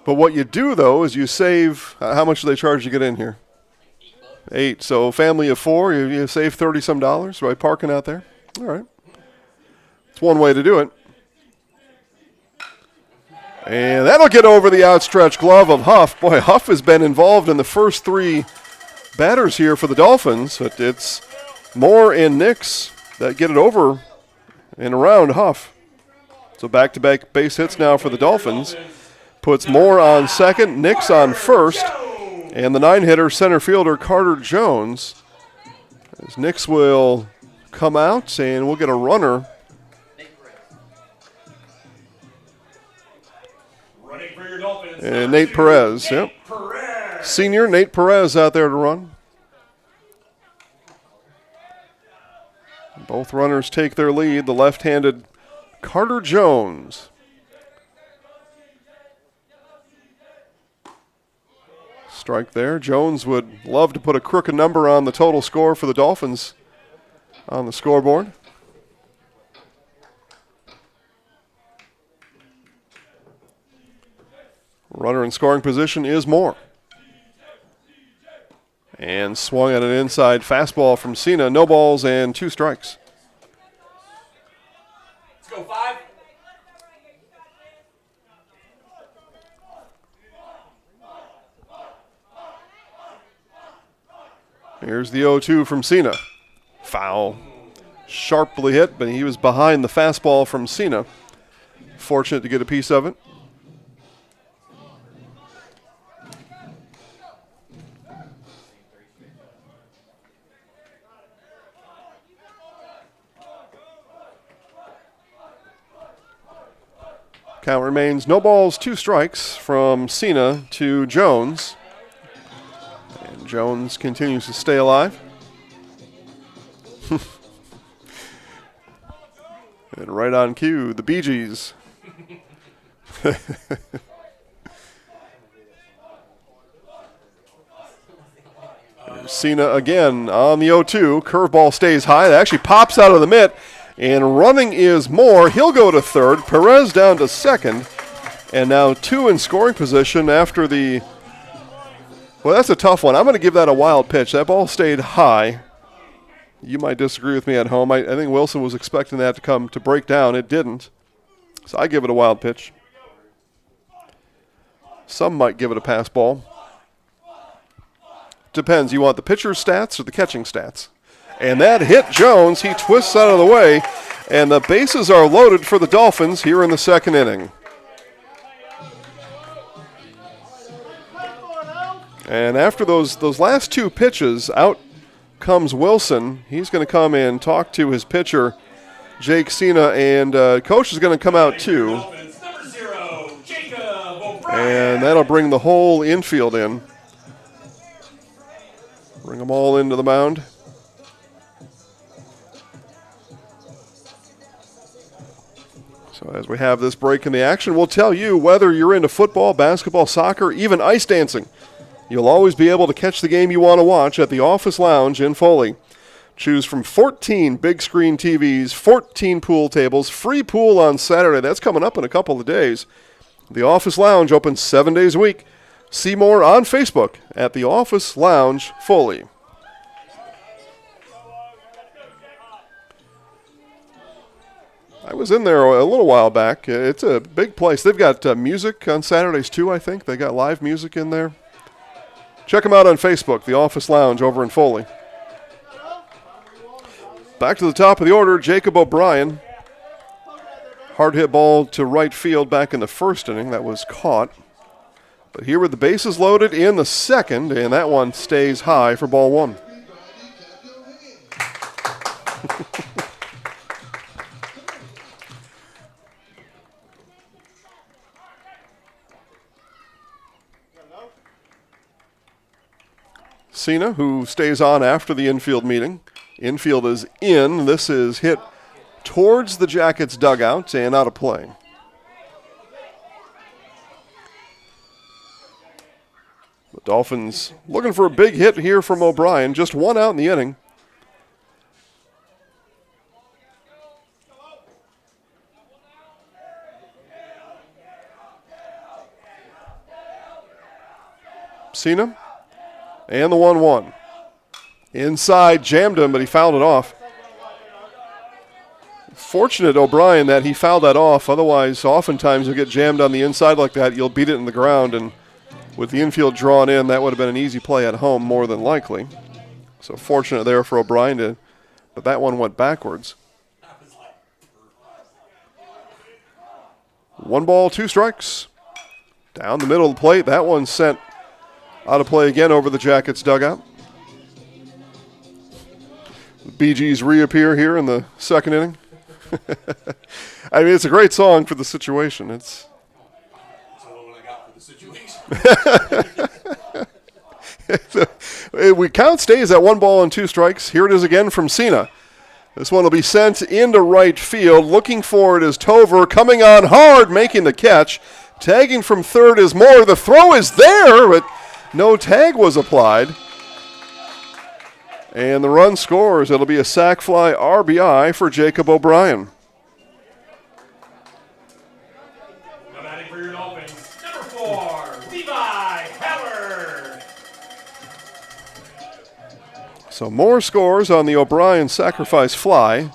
[SPEAKER 1] But what you do, though, is you save, how much do they charge you to get in here? $8. So family of 4, you save $30-some by parking out there. All right. It's one way to do it. And that'll get over the outstretched glove of Huff. Boy, Huff has been involved in the first 3 batters here for the Dolphins. But it's Moore and Nix that get it over and around Huff. So back-to-back base hits now for the Dolphins. Puts Moore on second, Nix on first. And the 9-hitter center fielder Carter Jones. As Nix will come out and we'll get a runner. And Nate Perez, yep. Senior Nate Perez out there to run. Both runners take their lead. The left-handed Carter Jones. Strike there. Jones would love to put a crooked number on the total score for the Dolphins on the scoreboard. Runner in scoring position is Moore. And swung at an inside fastball from Cena. No balls and 2 strikes.
[SPEAKER 2] Let's go 5.
[SPEAKER 1] Here's the 0-2 from Cena. Foul. Sharply hit, but he was behind the fastball from Cena. Fortunate to get a piece of it. Count remains no balls, 2 strikes from Cena to Jones. And Jones continues to stay alive. And right on cue, the Bee Gees. Cena again on the 0-2. Curveball stays high. That actually pops out of the mitt. And running is Moore. He'll go to third. Perez down to second. And now 2 in scoring position after the... Well, that's a tough one. I'm going to give that a wild pitch. That ball stayed high. You might disagree with me at home. I think Wilson was expecting that to break down. It didn't. So I give it a wild pitch. Some might give it a pass ball. Depends. You want the pitcher's stats or the catching stats? And that hit Jones. He twists out of the way. And the bases are loaded for the Dolphins here in the second inning. And after those last 2 pitches, out comes Wilson. He's going to come and talk to his pitcher, Jake Cena, and coach is going to come out too. And that'll bring the whole infield in. Bring them all into the mound. As we have this break in the action, we'll tell you whether you're into football, basketball, soccer, even ice dancing. You'll always be able to catch the game you want to watch at the Office Lounge in Foley. Choose from 14 big screen TVs, 14 pool tables, free pool on Saturday. That's coming up in a couple of days. The Office Lounge opens 7 days a week. See more on Facebook at the Office Lounge Foley. I was in there a little while back. It's a big place. They've got music on Saturdays too, I think. They got live music in there. Check them out on Facebook, the Office Lounge over in Foley. Back to the top of the order, Jacob O'Brien. Hard hit ball to right field back in the first inning. That was caught. But here with the bases loaded in the second, and that one stays high for ball one. Cena, who stays on after the infield meeting. Infield is in. This is hit towards the Jackets' dugout and out of play. The Dolphins looking for a big hit here from O'Brien. Just one out in the inning. Cena. And the 1-1. Inside, jammed him, but he fouled it off. Fortunate, O'Brien, that he fouled that off. Otherwise, oftentimes you'll get jammed on the inside like that. You'll beat it in the ground, and with the infield drawn in, that would have been an easy play at home, more than likely. So fortunate there for O'Brien, but that one went backwards. 1 ball, 2 strikes. Down the middle of the plate. That one sent out of play again over the Jackets' dugout. The Bee Gees reappear here in the second inning. I mean, it's a great song for the situation. It's all what I got for the situation. We count stays at 1 ball and 2 strikes. Here it is again from Cena. This one will be sent into right field. Looking for it is Tover, coming on hard, making the catch. Tagging from third is Moore. The throw is there, but no tag was applied. And the run scores. It'll be a sac fly RBI for Jacob O'Brien.
[SPEAKER 3] Now batting for your Dolphins, number 4, Levi Howard.
[SPEAKER 1] So more scores on the O'Brien sacrifice fly.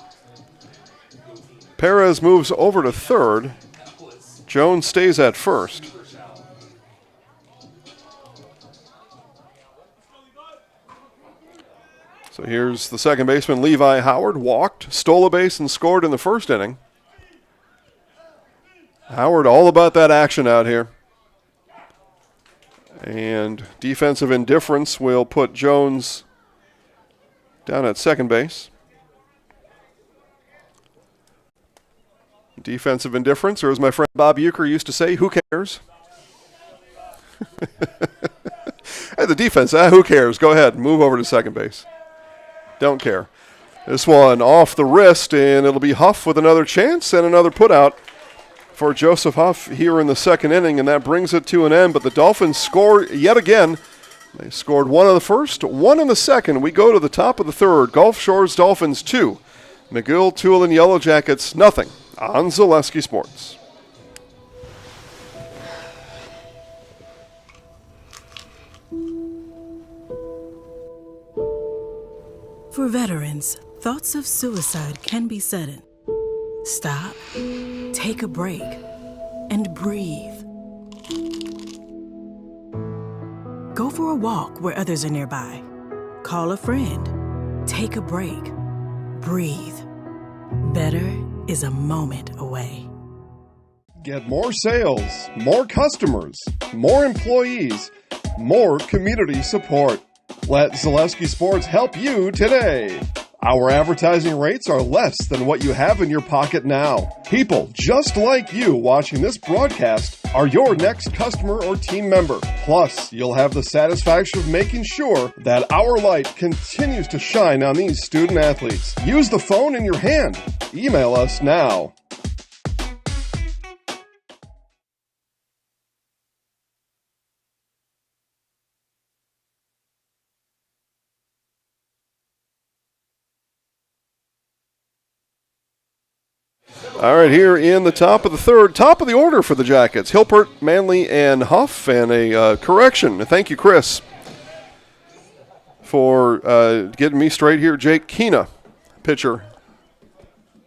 [SPEAKER 1] Perez moves over to third. Jones stays at first. So here's the second baseman, Levi Howard, walked, stole a base, and scored in the first inning. Howard all about that action out here. And defensive indifference will put Jones down at second base. Defensive indifference, or as my friend Bob Euchre used to say, who cares? Hey, the defense, who cares? Go ahead, move over to second base. Don't care. This one off the wrist, and it'll be Huff with another chance and another putout for Joseph Huff here in the second inning, and that brings it to an end. But the Dolphins score yet again. They scored 1 in the first, 1 in the second. We go to the top of the third. Gulf Shores Dolphins 2, McGill-Toolen Yellow Jackets nothing on Zaleski Sports.
[SPEAKER 16] For veterans, thoughts of suicide can be sudden. Stop, take a break, and breathe. Go for a walk where others are nearby. Call a friend. Take a break. Breathe. Better is a moment away.
[SPEAKER 6] Get more sales, more customers, more employees, more community support. Let Zaleski Sports help you today. Our advertising rates are less than what you have in your pocket now. People just like you watching this broadcast are your next customer or team member. Plus, you'll have the satisfaction of making sure that our light continues to shine on these student athletes. Use the phone in your hand. Email us now.
[SPEAKER 1] All right, here in the top of the third, top of the order for the Jackets, Hilpert, Manley, and Huff, and a correction. Thank you, Chris, for getting me straight here. Jake Keena, pitcher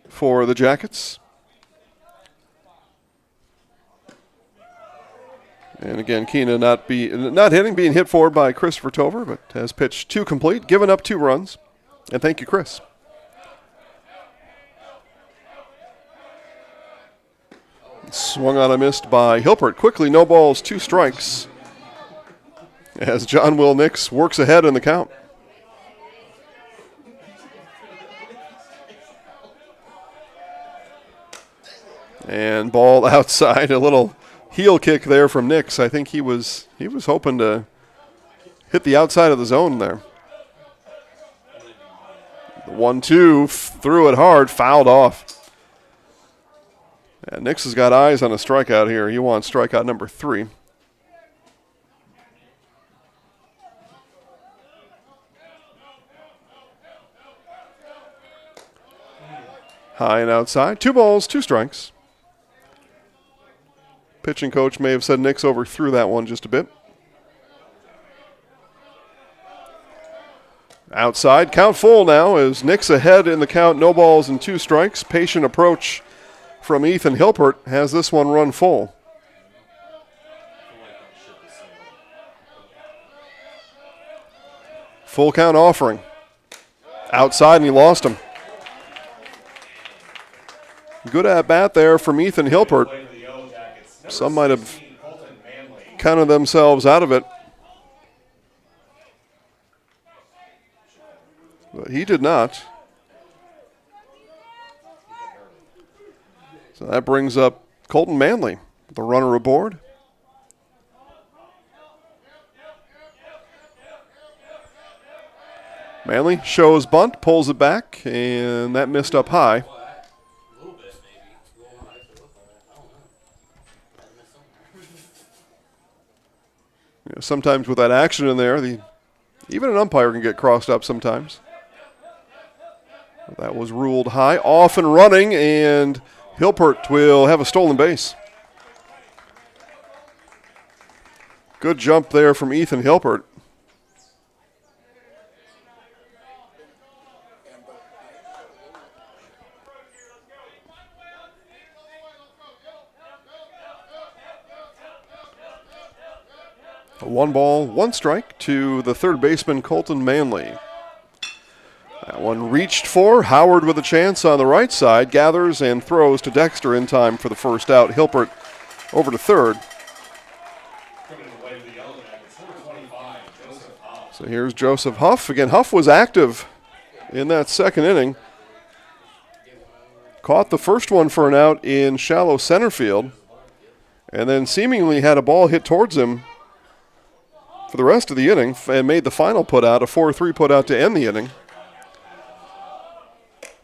[SPEAKER 1] for the Jackets. And again, Keena not hitting, being hit for by Christopher Tover, but has pitched 2 complete, given up 2 runs. And thank you, Chris. Swung on and missed by Hilpert. Quickly, no balls, 2 strikes. As John Will Nix works ahead in the count. And ball outside, a little heel kick there from Nix. I think he was hoping to hit the outside of the zone there. The 1-2, threw it hard, fouled off. And Nix has got eyes on a strikeout here. He wants strikeout number 3. High and outside. 2 balls, 2 strikes. Pitching coach may have said Nix overthrew that one just a bit. Outside, count full now as Nix ahead in the count, no balls and 2 strikes. Patient approach from Ethan Hilpert has this one run full. Full count offering. Outside and he lost him. Good at bat there from Ethan Hilpert. Some might have counted themselves out of it. But he did not. So that brings up Colton Manley, the runner aboard. Manley shows bunt, pulls it back, and that missed up high. You know, sometimes with that action in there, even an umpire can get crossed up sometimes. That was ruled high, off and running, and Hilpert will have a stolen base. Good jump there from Ethan Hilpert. A 1 ball, 1 strike to the third baseman, Colton Manley. That one reached for. Howard with a chance on the right side. Gathers and throws to Dexter in time for the first out. Hilpert over to third. So here's Joseph Huff. Again, Huff was active in that second inning. Caught the first one for an out in shallow center field. And then seemingly had a ball hit towards him for the rest of the inning and made the final put out, a 4-3 put out to end the inning.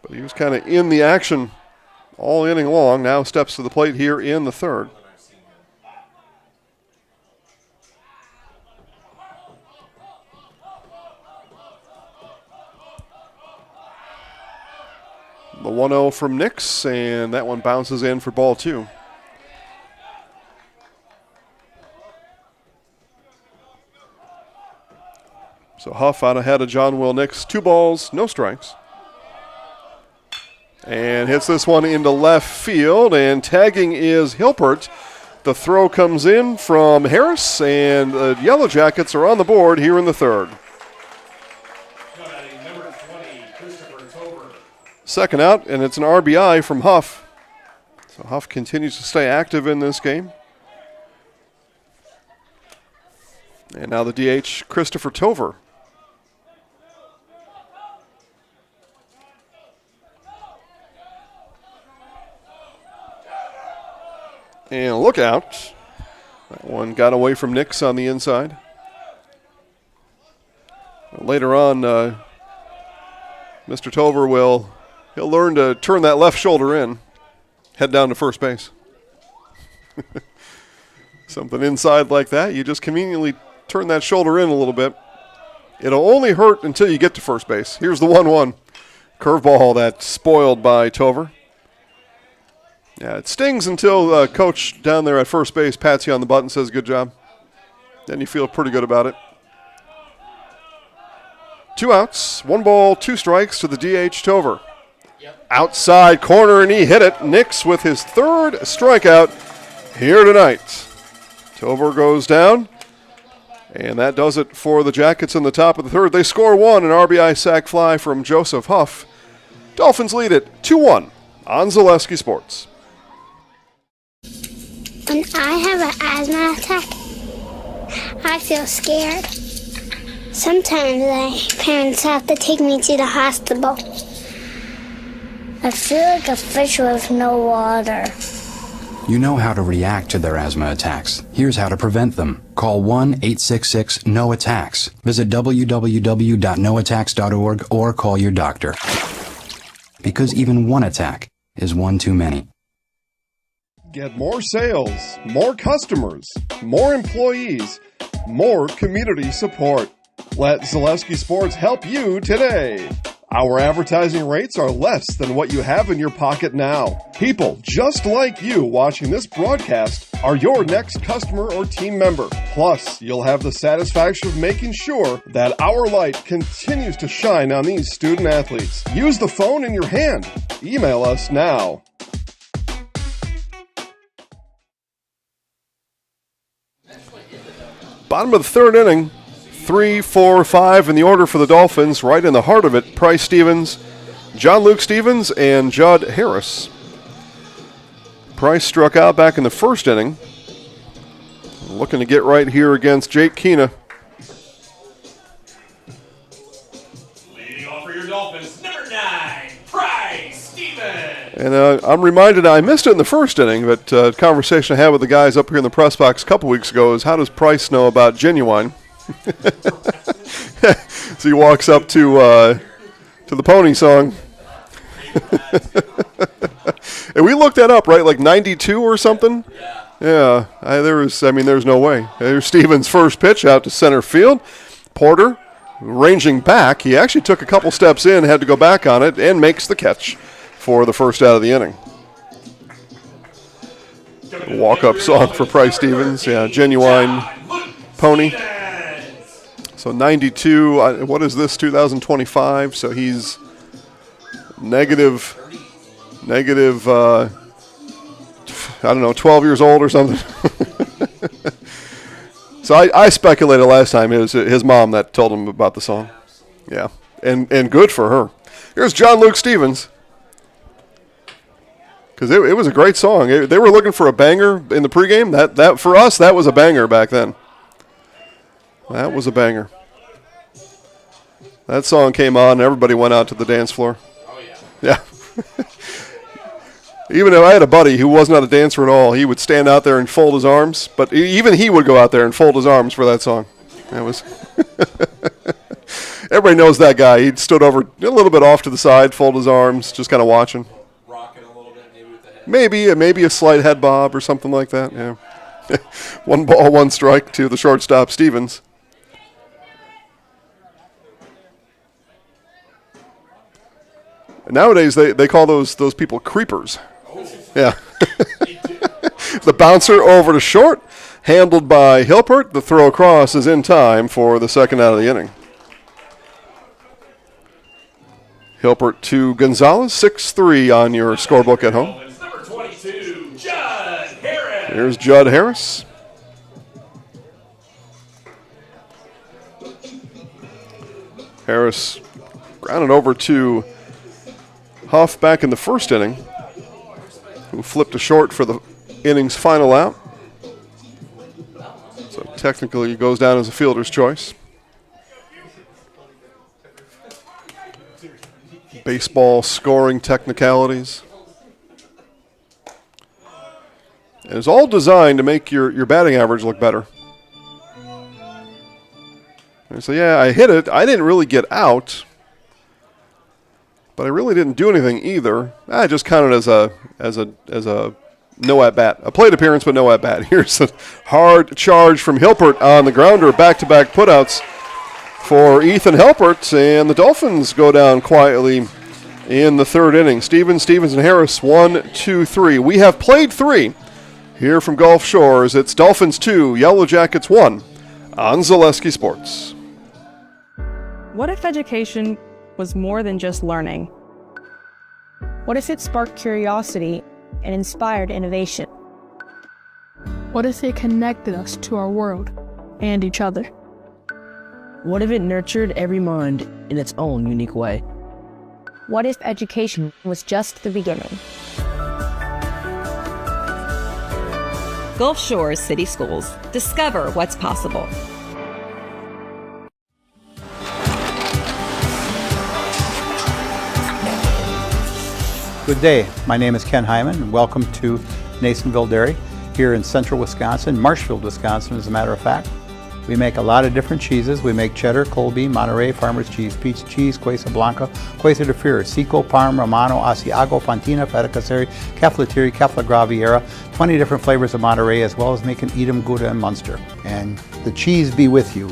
[SPEAKER 1] But he was kind of in the action all inning long. Now steps to the plate here in the third. The 1-0 from Nix, and that one bounces in for ball 2. So Huff out ahead of John Will Nix. 2 balls, no strikes. And hits this one into left field, and tagging is Hilpert. The throw comes in from Harris, and the Yellow Jackets are on the board here in the third. Second out, and it's an RBI from Huff. So Huff continues to stay active in this game. And now the DH, Christopher Tover. And look out. That one got away from Nix on the inside. Later on, Mr. Tover he'll learn to turn that left shoulder in, head down to first base. Something inside like that, you just conveniently turn that shoulder in a little bit. It'll only hurt until you get to first base. Here's the 1-1. Curveball that's spoiled by Tover. Yeah, it stings until coach down there at first base pats you on the butt and says, good job. Then you feel pretty good about it. 2 outs, 1 ball, 2 strikes to the DH Tover. Outside corner, and he hit it. Nix with his 3rd strikeout here tonight. Tover goes down, and that does it for the Jackets in the top of the 3rd. They score 1, an RBI sac fly from Joseph Huff. Dolphins lead it 2-1 on Zaleski Sports.
[SPEAKER 15] When I have an asthma attack, I feel scared. Sometimes my parents have to take me to the hospital. I feel like a fish with no water.
[SPEAKER 17] You know how to react to their asthma attacks. Here's how to prevent them. Call 1-866-NO-ATTACKS. Visit www.noattacks.org or call your doctor. Because even one attack is one too many.
[SPEAKER 6] Get more sales, more customers, more employees, more community support. Let Zaleski Sports help you today. Our advertising rates are less than what you have in your pocket now. People just like you watching this broadcast are your next customer or team member. Plus, you'll have the satisfaction of making sure that our light continues to shine on these student athletes. Use the phone in your hand. Email us now.
[SPEAKER 1] Bottom of the 3rd inning. 3, 4, 5 in the order for the Dolphins. Right in the heart of it, Price Stevens, John Luke Stevens, and Judd Harris. Price struck out back in the 1st inning. Looking to get right here against Jake Keena.
[SPEAKER 3] Leading off for your Dolphins, number 9, Price Stevens.
[SPEAKER 1] And I'm reminded I missed it in the 1st inning, but conversation I had with the guys up here in the press box a couple weeks ago is how does Price know about Genuine? So he walks up to the Pony song. And we looked that up, right? Like 92 or something? Yeah. There's no way. There's Stevens' first pitch out to center field. Porter ranging back. He actually took a couple steps in, had to go back on it, and makes the catch for the first out of the inning. Walk-up song for Price Stevens. Yeah, Genuine Pony. So 92, what is this, 2025? So he's negative, I don't know, 12 years old or something. So I speculated last time it was his mom that told him about the song. Yeah, and good for her. Here's John Luke Stevens. Because it was a great song. They were looking for a banger in the pregame. That for us, that was a banger back then. That was a banger. That song came on, and everybody went out to the dance floor.
[SPEAKER 3] Oh, yeah.
[SPEAKER 1] Yeah. Even if I had a buddy who was not a dancer at all, he would stand out there and fold his arms. But even he would go out there and fold his arms for that song. That was. Everybody knows that guy. He stood over a little bit off to the side, fold his arms, just kind of watching.
[SPEAKER 2] Rocking a little bit, maybe with the head.
[SPEAKER 1] Maybe a slight head bob or something like that. Yeah. 1 ball, 1 strike to the shortstop, Stevens. Nowadays, they call those people creepers. Yeah. The bouncer over to short, handled by Hilpert. The throw across is in time for the 2nd out of the inning. Hilpert to Gonzalez, 6-3 on your scorebook at home.
[SPEAKER 3] Number 22, Judd Harris.
[SPEAKER 1] Here's Judd Harris. Harris grounded over to Huff back in the 1st inning, who flipped a short for the inning's final out. So technically he goes down as a fielder's choice. Baseball scoring technicalities. And it's all designed to make your batting average look better. And so yeah, I hit it. I didn't really get out. But I really didn't do anything either. I just counted as a no at bat, a plate appearance, but no at bat. Here's a hard charge from Hilpert on the grounder, back-to-back putouts for Ethan Hilpert, and the Dolphins go down quietly in the third inning. Stevens, and Harris, 1, 2, 3. We have played 3 here from Gulf Shores. It's Dolphins 2, Yellow Jackets 1 on Zaleski Sports.
[SPEAKER 7] What if education was more than just learning?
[SPEAKER 8] What if it sparked curiosity and inspired innovation?
[SPEAKER 9] What if it connected us to our world and each other?
[SPEAKER 10] What if it nurtured every mind in its own unique way?
[SPEAKER 8] What if education was just the beginning?
[SPEAKER 11] Gulf Shores City Schools. Discover what's possible.
[SPEAKER 12] Good day. My name is Ken Hyman, and welcome to Nasonville Dairy here in central Wisconsin, Marshfield, Wisconsin, as a matter of fact. We make a lot of different cheeses. We make cheddar, Colby, Monterey, Farmer's Cheese, Peach Cheese, Quesa Blanca, Quesa de Fear, Seco, Parm, Romano, Asiago, Fontina, Feta Caseri, Caflatiri, Cafla Graviera, 20 different flavors of Monterey, as well as making Edam, Gouda, and Munster. And the cheese be with you.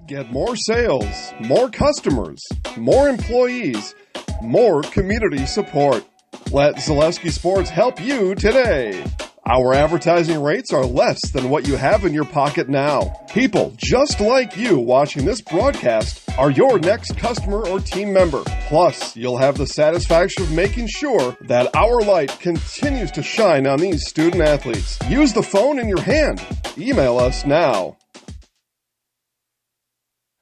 [SPEAKER 6] Get more sales, more customers, more employees, more community support. Let Zaleski Sports help you today. Our advertising rates are less than what you have in your pocket now. People just like you watching this broadcast are your next customer or team member. Plus, you'll have the satisfaction of making sure that our light continues to shine on these student athletes. Use the phone in your hand. Email us now.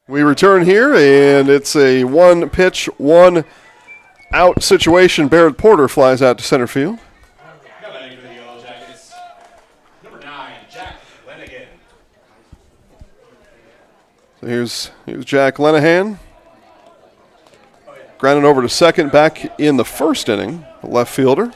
[SPEAKER 1] We return here, and it's a 1-pitch, 1-out situation. Barrett Porter flies out to center field.
[SPEAKER 3] Coming for the Yellow Jackets, number 9, Jack Lenigan.
[SPEAKER 1] So here's Jack Lenahan. Grounded over to second back in the first inning, the left fielder.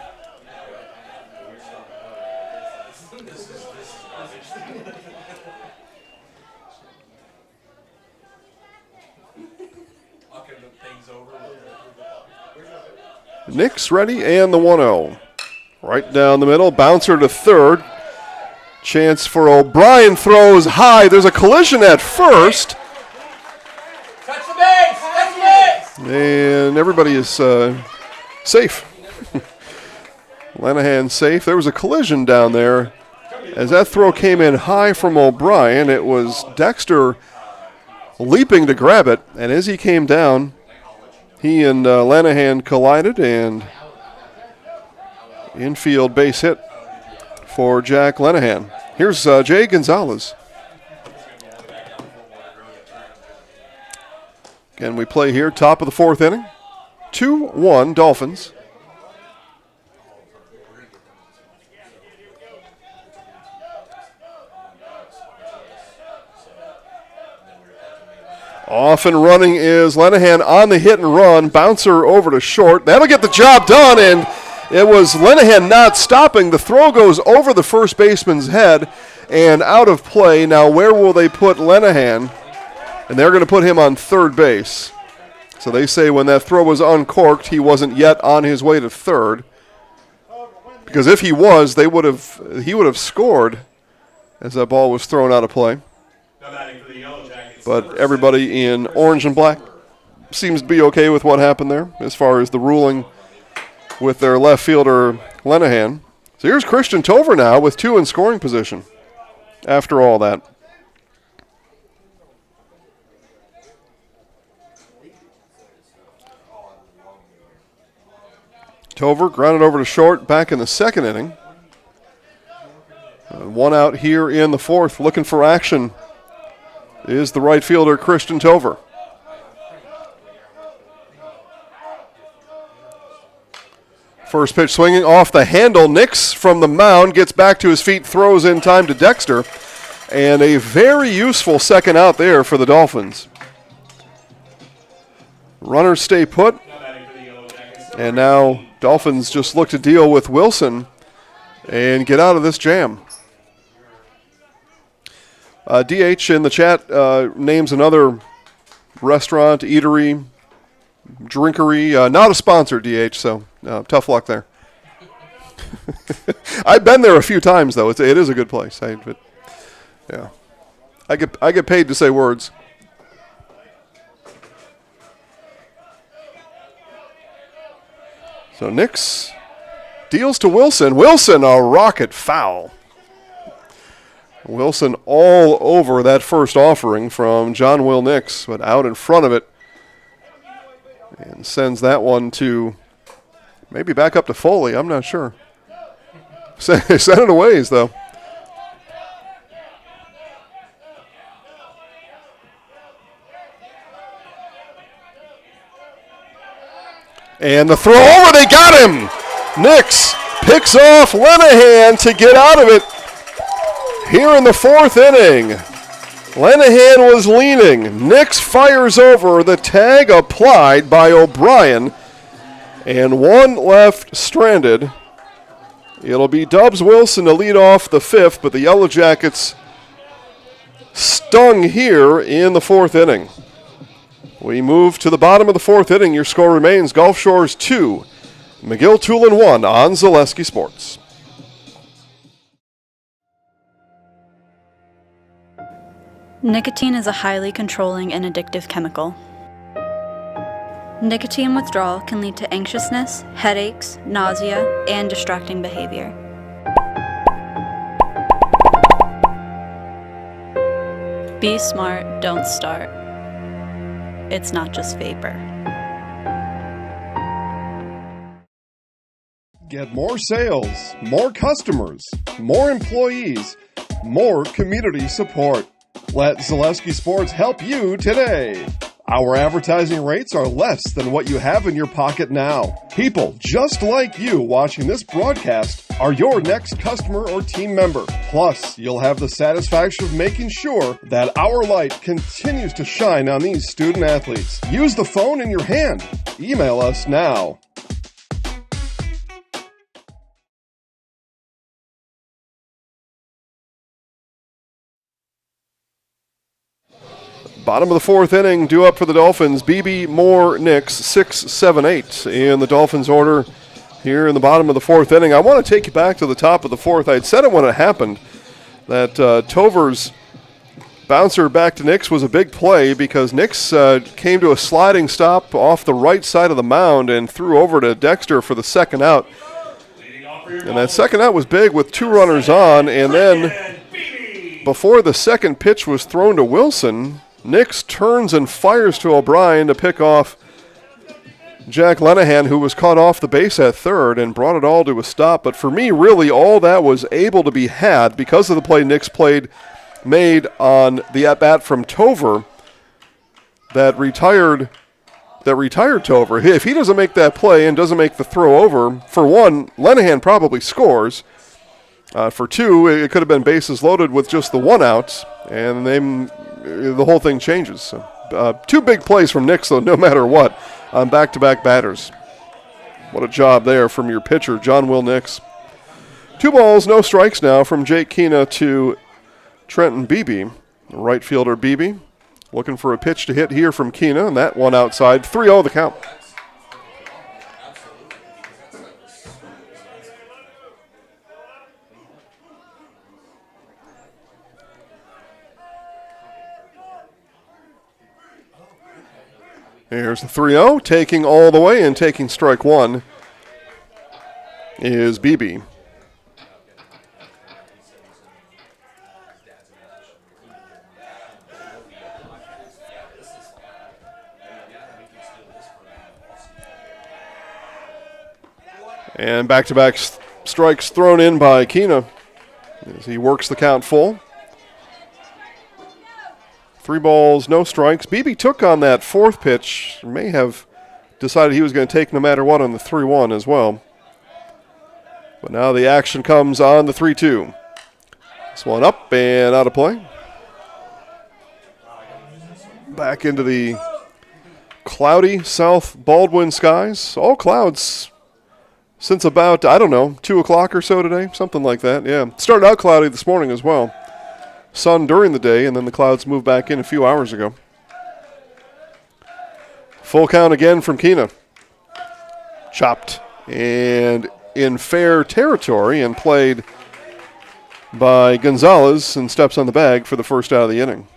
[SPEAKER 1] Nick's ready, and the 1-0. Right down the middle, bouncer to third. Chance for O'Brien, throws high. There's a collision at first.
[SPEAKER 2] Touch the base! Touch the base!
[SPEAKER 1] And everybody is safe. Lenahan safe. There was a collision down there. As that throw came in high from O'Brien, it was Dexter leaping to grab it, and as he came down, he and Lenahan collided, and infield base hit for Jack Lenahan. Here's Jay Gonzalez. Again, we play here, top of the fourth inning. 2-1 Dolphins. Off and running is Lenahan on the hit and run. Bouncer over to short. That'll get the job done, and it was Lenahan not stopping. The throw goes over the first baseman's head and out of play. Now where will they put Lenahan? And they're going to put him on third base. So they say when that throw was uncorked, he wasn't yet on his way to third. Because if he was, he would have scored as that ball was thrown out of play. But everybody in orange and black seems to be okay with what happened there as far as the ruling with their left fielder, Lenahan. So here's Christian Tover now with 2 in scoring position after all that. Tover grounded over to short back in the second inning. 1 out here in the fourth, looking for action is the right fielder, Christian Tover. First pitch swinging off the handle. Nix from the mound gets back to his feet, throws in time to Dexter. And a very useful second out there for the Dolphins. Runners stay put. And now Dolphins just look to deal with Wilson and get out of this jam. DH in the chat names another restaurant, eatery, drinkery. Not a sponsor, DH, so tough luck there. I've been there a few times, though. It is a good place. Yeah. I get paid to say words. So Nix deals to Wilson. Wilson, a rocket foul. Wilson all over that first offering from John Will Nix, but out in front of it. And sends that one to maybe back up to Foley. I'm not sure. Sent it a ways, though. And the throw over, they got him! Nix picks off Lenahan to get out of it here in the fourth inning. Lenahan was leaning. Nix fires over, the tag applied by O'Brien, and one left stranded. It'll be Dubs Wilson to lead off the fifth, but the Yellow Jackets stung here in the fourth inning. We move to the bottom of the fourth inning. Your score remains Gulf Shores 2, McGill-Toolen 1 on Zaleski Sports.
[SPEAKER 13] Nicotine is a highly controlling and addictive chemical. Nicotine withdrawal can lead to anxiousness, headaches, nausea, and distracting behavior. Be smart, don't start. It's not just vapor.
[SPEAKER 6] Get more sales, more customers, more employees, more community support. Let Zaleski Sports help you today. Our advertising rates are less than what you have in your pocket now. People just like you watching this broadcast are your next customer or team member. Plus, you'll have the satisfaction of making sure that our light continues to shine on these student athletes. Use the phone in your hand. Email us now.
[SPEAKER 1] Bottom of the fourth inning, due up for the Dolphins. Beebe, Moore, Nix, 6, 7, 8 in the Dolphins order here in the bottom of the fourth inning. I want to take you back to the top of the fourth. I had said it when it happened that Tover's bouncer back to Nix was a big play because Nix came to a sliding stop off the right side of the mound and threw over to Dexter for the second out. And that second out was big with two runners on, and then before the second pitch was thrown to Wilson, Nix turns and fires to O'Brien to pick off Jack Lenahan, who was caught off the base at third and brought it all to a stop. But for me, really, all that was able to be had because of the play Nix made on the at-bat from Tover that retired Tover. If he doesn't make that play and doesn't make the throw over, for one, Lenahan probably scores. For two, it could have been bases loaded with just the one out, and then the whole thing changes. So, two big plays from Nix, though, no matter what, on back-to-back batters. What a job there from your pitcher, John Will Nix. 2 balls, no strikes now from Jake Keena to Trenton Beebe. Right fielder Beebe looking for a pitch to hit here from Keena, and that one outside. 3-0 the count. Here's the 3-0, taking all the way and taking strike one is Beebe. And back-to-back strikes thrown in by Keena as he works the count full. 3 balls, no strikes. Beebe took on that fourth pitch. May have decided he was going to take no matter what on the 3-1 as well. But now the action comes on the 3-2. This one up and out of play. Back into the cloudy South Baldwin skies. All clouds since about, 2 o'clock or so today. Something like that, yeah. Started out cloudy this morning as well. Sun during the day, and then the clouds moved back in a few hours ago. Full count again from Keena. Chopped and in fair territory and played by Gonzalez and steps on the bag for the first out of the inning.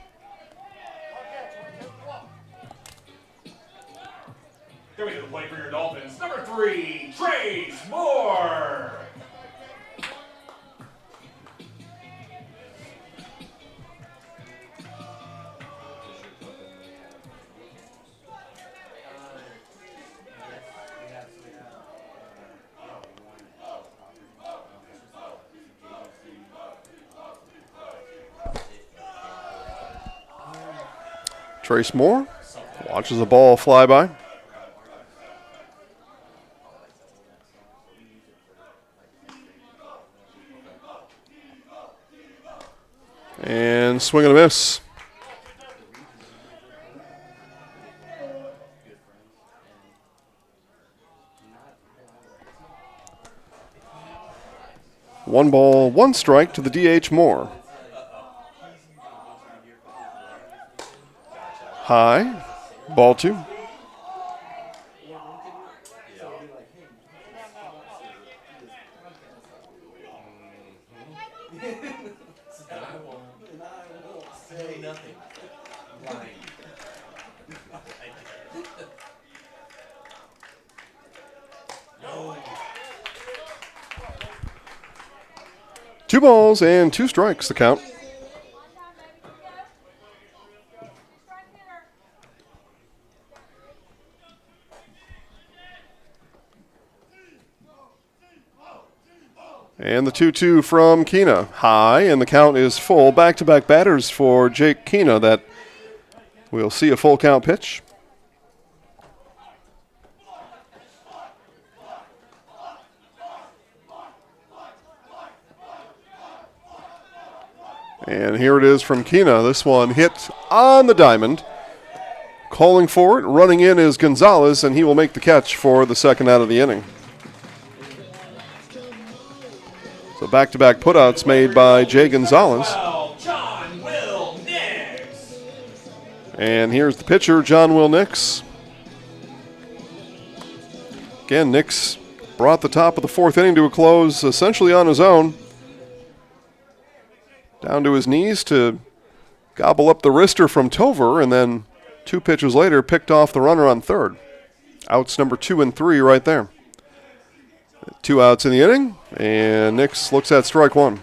[SPEAKER 3] Coming to the plate for your Dolphins, number 3, Trace Moore.
[SPEAKER 1] Trace Moore watches the ball fly by. And swing and a miss. One ball, one strike to the DH Moore. High, ball 2. Two balls and 2 strikes, the count. And the 2-2 from Keena. High, and the count is full. Back-to-back batters for Jake Keena that we'll see a full count pitch. And here it is from Keena. This one hit on the diamond. Calling for it, running in is Gonzalez, and he will make the catch for the second out of the inning. So back-to-back putouts made by Jay Gonzalez. And here's the pitcher, John Will Nix. Again, Nix brought the top of the 4th inning to a close essentially on his own. Down to his knees to gobble up the wrister from Tover, and then 2 pitches later picked off the runner on 3rd. Outs number 2 and 3 right there. 2 outs in the inning, and Nix looks at strike 1.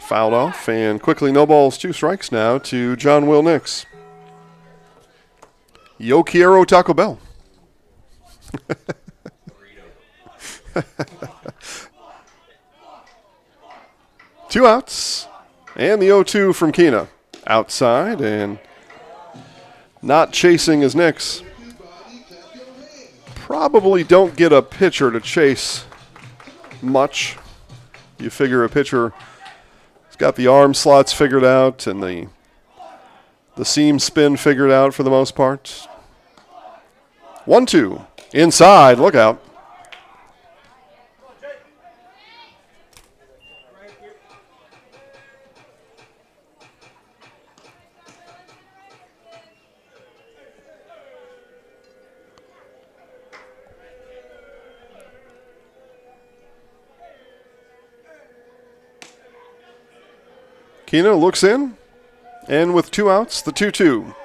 [SPEAKER 1] Fouled off, and quickly no balls, 2 strikes now to John Will Nix. Yo quiero Taco Bell. Two outs, and the 0-2 from Keena. Outside, and not chasing is Nix. Probably don't get a pitcher to chase much. You figure a pitcher has got the arm slots figured out and the seam spin figured out for the most part. 1-2, inside, look out. Keena looks in, and with 2 outs, the 2-2.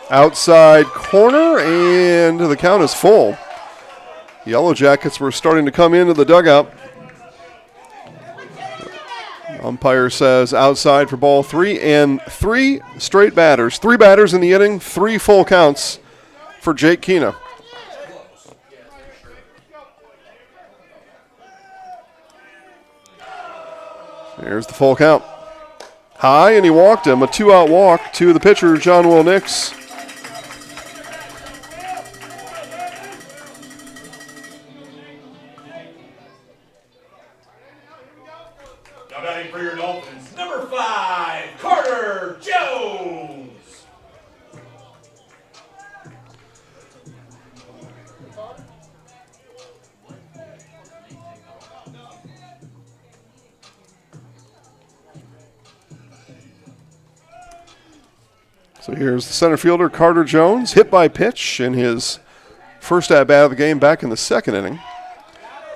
[SPEAKER 1] Outside corner, and the count is full. Yellow Jackets were starting to come into the dugout. Umpire says outside for ball 3, and 3 straight batters. 3 batters in the inning, 3 full counts for Jake Keena. There's the full count. High, and he walked him. A 2-out walk to the pitcher, John Will Nix.
[SPEAKER 3] Now batting for your Dolphins, number 5, Carter Jones.
[SPEAKER 1] So here's the center fielder, Carter Jones, hit by pitch in his first at-bat of the game back in the second inning.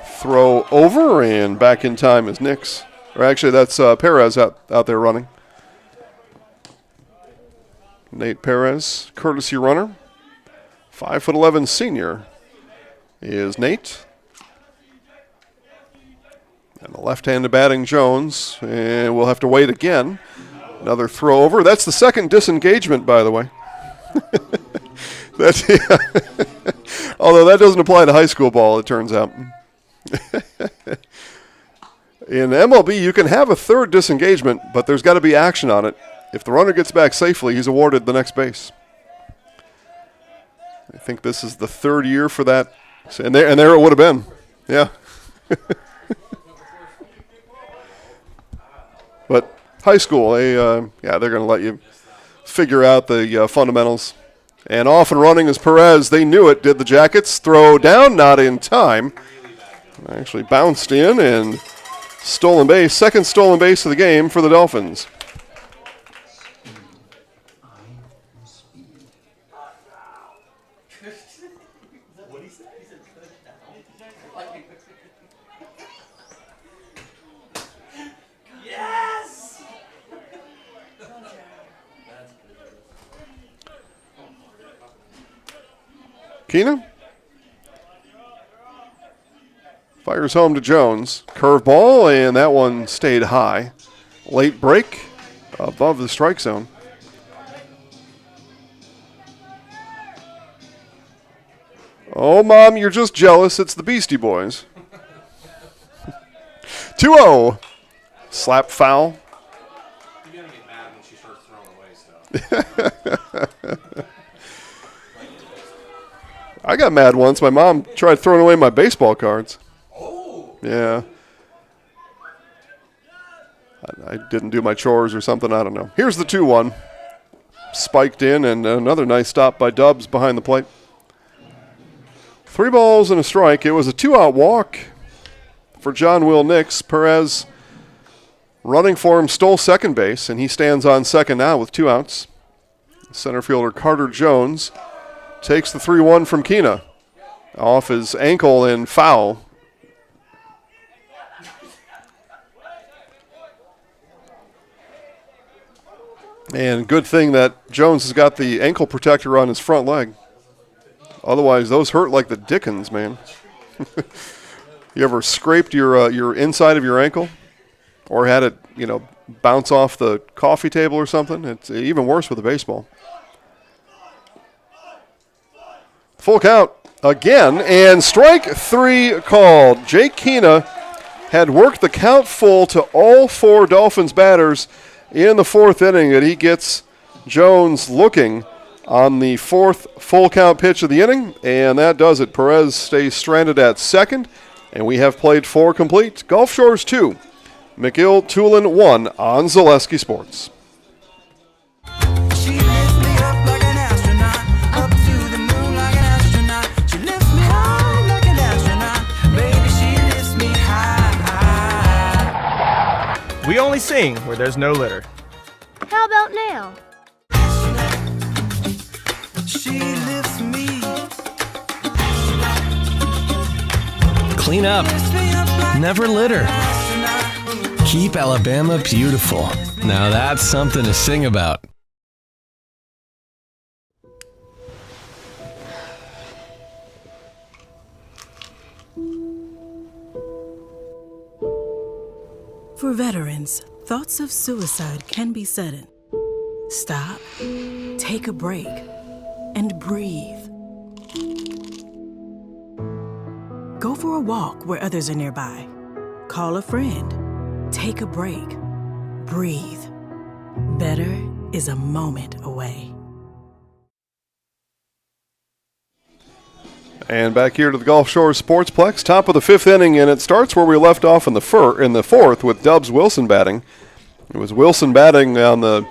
[SPEAKER 1] Throw over, and back in time is Nix. Or actually, that's Perez out there running. Nate Perez, courtesy runner. 5'11" senior is Nate. And the left-handed batting Jones, and we'll have to wait again. Another throw over. That's the second disengagement, by the way. That's, yeah. Although that doesn't apply to high school ball, it turns out. In MLB, you can have a third disengagement, but there's got to be action on it. If the runner gets back safely, he's awarded the next base. I think this is the third year for that. And there it would have been. Yeah. But high school, they're going to let you figure out the fundamentals. And off and running is Perez. They knew it, did the Jackets. Throw down, not in time. Actually bounced in and stolen base. Second stolen base of the game for the Dolphins. Keena fires home to Jones. Curveball, and that one stayed high. Late break above the strike zone. Oh, Mom, you're just jealous. It's the Beastie Boys. 2-0. Slap foul.
[SPEAKER 3] You're going to get mad when she starts throwing away stuff.
[SPEAKER 1] I got mad once. My mom tried throwing away my baseball cards. Oh. Yeah. I didn't do my chores or something. I don't know. Here's the 2-1. Spiked in, and another nice stop by Dubs behind the plate. 3 balls and a strike. It was a 2-out walk for John Will Nix. Perez running for him, stole second base, and he stands on second now with 2 outs. Center fielder Carter Jones takes the 3-1 from Keena. Off his ankle and foul. And good thing that Jones has got the ankle protector on his front leg. Otherwise, those hurt like the dickens, man. You ever scraped your inside of your ankle? Or had it, bounce off the coffee table or something? It's even worse with a baseball. Full count again, and strike 3 called. Jake Keena had worked the count full to all 4 Dolphins batters in the 4th inning, that he gets Jones looking on the 4th full count pitch of the inning, and that does it. Perez stays stranded at second, and we have played 4 complete. Gulf Shores 2, McGill-Toolen 1 on Zaleski Sports.
[SPEAKER 14] We only sing where there's no litter.
[SPEAKER 5] How about now?
[SPEAKER 18] She lifts me. Clean up. Never litter. Keep Alabama beautiful. Now that's something to sing about.
[SPEAKER 16] For veterans, thoughts of suicide can be sudden. Stop, take a break, and breathe. Go for a walk where others are nearby. Call a friend. Take a break. Breathe. Better is a moment away.
[SPEAKER 1] And back here to the Gulf Shores Sportsplex, top of the 5th inning, and it starts where we left off in the 4th with Dubs Wilson batting. It was Wilson batting on the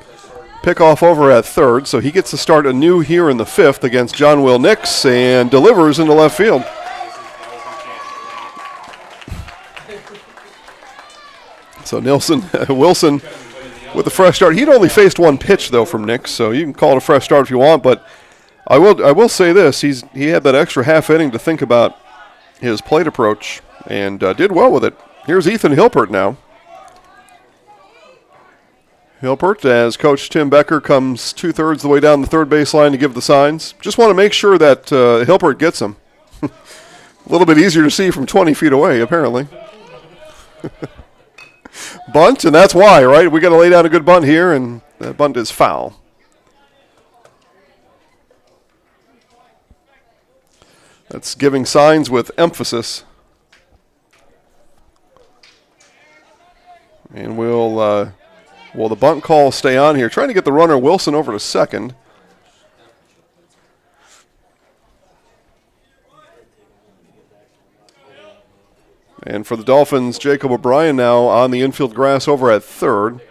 [SPEAKER 1] pickoff over at 3rd, so he gets to start anew here in the 5th against John Will Nix, and delivers into left field. So Wilson with a fresh start. He'd only faced one pitch, though, from Nix, so you can call it a fresh start if you want. But I will say this. He had that extra half inning to think about his plate approach and did well with it. Here's Ethan Hilpert now. Hilpert, as Coach Tim Becker comes 2/3 the way down the third baseline to give the signs. Just want to make sure that Hilpert gets him. A little bit easier to see from 20 feet away, apparently. Bunt, and that's why, right? We got to lay down a good bunt here, and that bunt is foul. That's giving signs with emphasis. And will the bunt call stay on here? Trying to get the runner Wilson over to second. And for the Dolphins, Jacob O'Brien now on the infield grass over at third.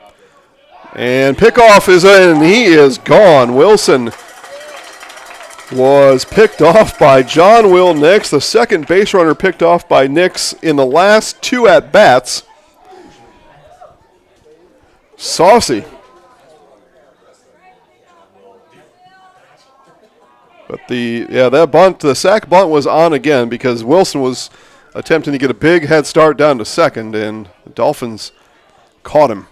[SPEAKER 1] And pickoff is in. He is gone. Wilson was picked off by John Will Nix. The second base runner picked off by Nix in the last two at-bats. Saucy. But that bunt, the sac bunt was on again because Wilson was attempting to get a big head start down to second, and the Dolphins caught him.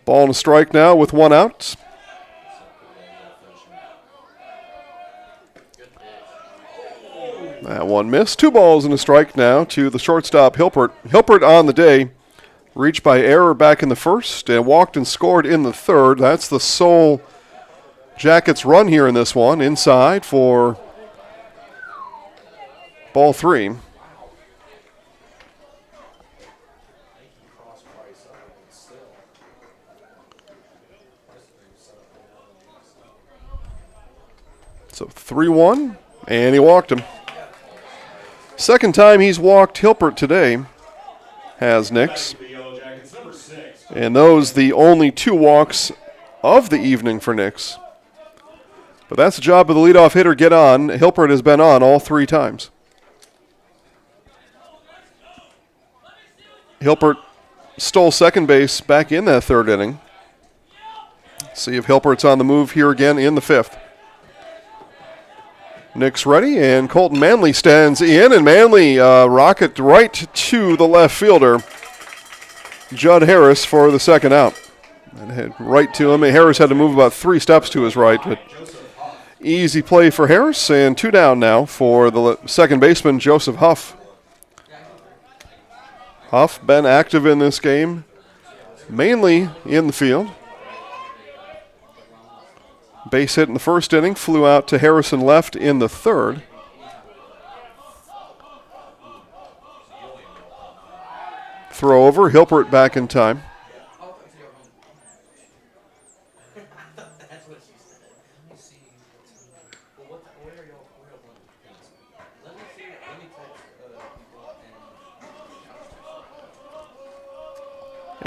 [SPEAKER 1] Ball and a strike now with one out. That one missed. 2 balls and a strike now to the shortstop, Hilpert. Hilpert on the day, reached by error back in the first and walked and scored in the third. That's the sole Jackets run here in this one, inside for ball 3. So 3-1, and he walked him. Second time he's walked Hilpert today, has Nix. And those the only 2 walks of the evening for Nix. But that's the job of the leadoff hitter, get on. Hilpert has been on all 3 times. Hilpert stole second base back in that third inning. See if Hilpert's on the move here again in the 5th. Nix ready, and Colton Manley stands in, and Manley rocket right to the left fielder, Judd Harris, for the second out. And head right to him. Harris had to move about 3 steps to his right, but easy play for Harris, and 2 down now for the second baseman, Joseph Huff. Huff been active in this game, mainly in the field. Base hit in the first inning, flew out to Harrison left in the third. Throw over, Hilpert back in time.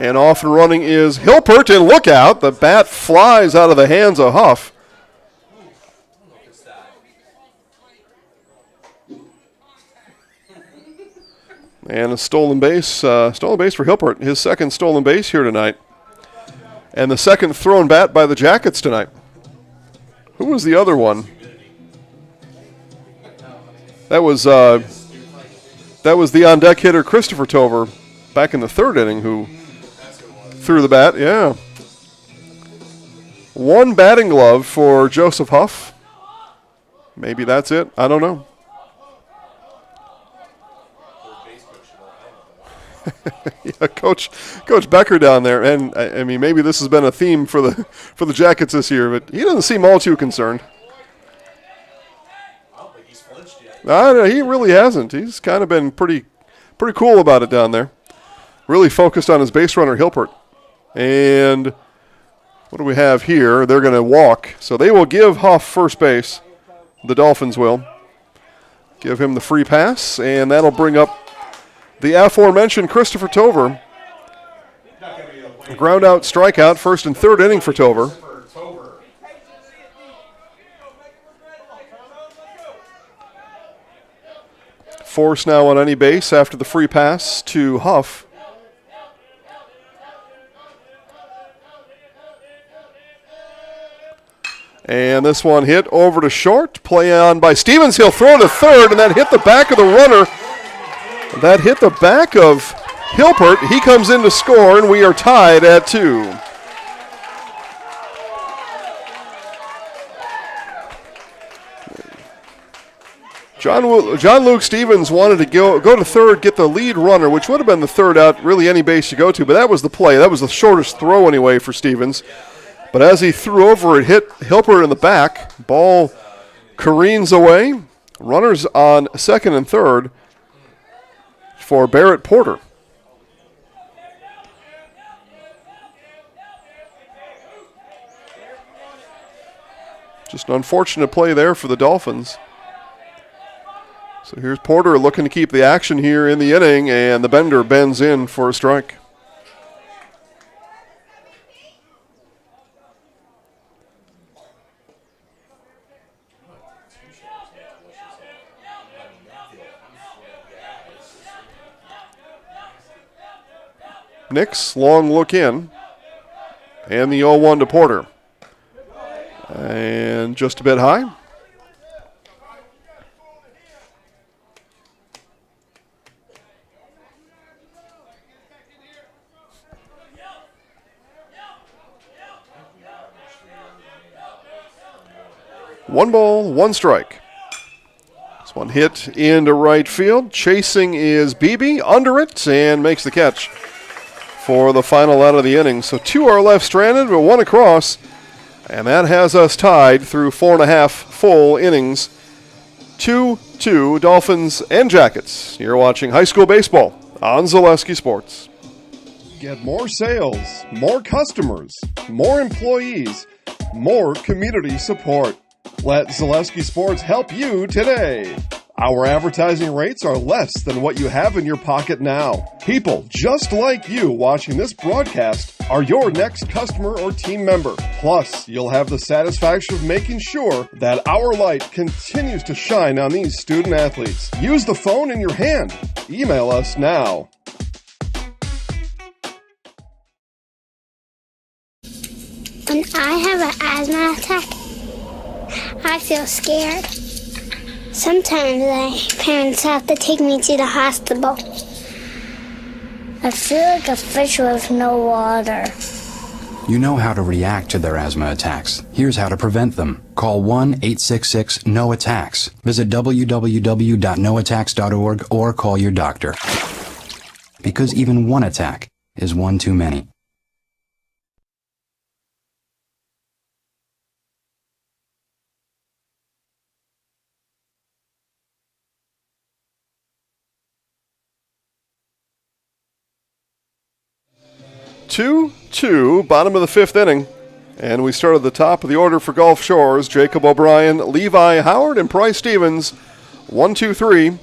[SPEAKER 1] And off and running is Hilpert, and look out, the bat flies out of the hands of Huff. And a stolen base for Hilpert, his second stolen base here tonight. And the second thrown bat by the Jackets tonight. Who was the other one? That was the on-deck hitter Christopher Tover back in the third inning who threw the bat, yeah. 1 batting glove for Joseph Huff. Maybe that's it. I don't know. Yeah, Coach Becker down there, and I mean maybe this has been a theme for the Jackets this year, but he doesn't seem all too concerned.
[SPEAKER 3] I don't think he's flinched yet.
[SPEAKER 1] No, he really hasn't. He's kind of been pretty cool about it down there. Really focused on his base runner Hilpert. And what do we have here? They're going to walk. So they will give Huff first base. The Dolphins will. Give him the free pass, and that'll bring up the aforementioned Christopher Tover. Ground out strikeout, first and third inning for Tover. Force now on any base after the free pass to Huff. And this one hit over to short. Play on by Stevens. He'll throw to third, and that hit the back of the runner. That hit the back of Hilpert. He comes in to score, and we are tied at 2. John Luke Stevens wanted to go to third, get the lead runner, which would have been the third out, really any base you go to, but that was the play. That was the shortest throw anyway for Stevens. But as he threw over, it hit Hilpert in the back. Ball careens away. Runners on second and third for Barrett Porter. Just an unfortunate play there for the Dolphins. So here's Porter looking to keep the action here in the inning, and the bender bends in for a strike. Nix, long look in, and the 0-1 to Porter. And just a bit high. One ball, one strike. This one hit into right field. Chasing is Beebe, under it, and makes the catch for the final out of the inning. So 2 are left stranded, but 1 across. And that has us tied through 4.5 full innings. 2-2, Dolphins and Jackets. You're watching high school baseball on Zaleski Sports.
[SPEAKER 6] Get more sales, more customers, more employees, more community support. Let Zaleski Sports help you today. Our advertising rates are less than what you have in your pocket now. People just like you watching this broadcast are your next customer or team member. Plus, you'll have the satisfaction of making sure that our light continues to shine on these student athletes. Use the phone in your hand. Email us now.
[SPEAKER 15] When I have an asthma attack, I feel scared. Sometimes my parents have to take me to the hospital. I feel like a fish with no water.
[SPEAKER 17] You know how to react to their asthma attacks. Here's how to prevent them. Call 1-866-NO-ATTACKS. Visit www.noattacks.org or call your doctor. Because even one attack is one too many.
[SPEAKER 1] Two, bottom of the 5th inning. And we start at the top of the order for Gulf Shores. Jacob O'Brien, Levi Howard, and Price Stevens. 1, 2, 3.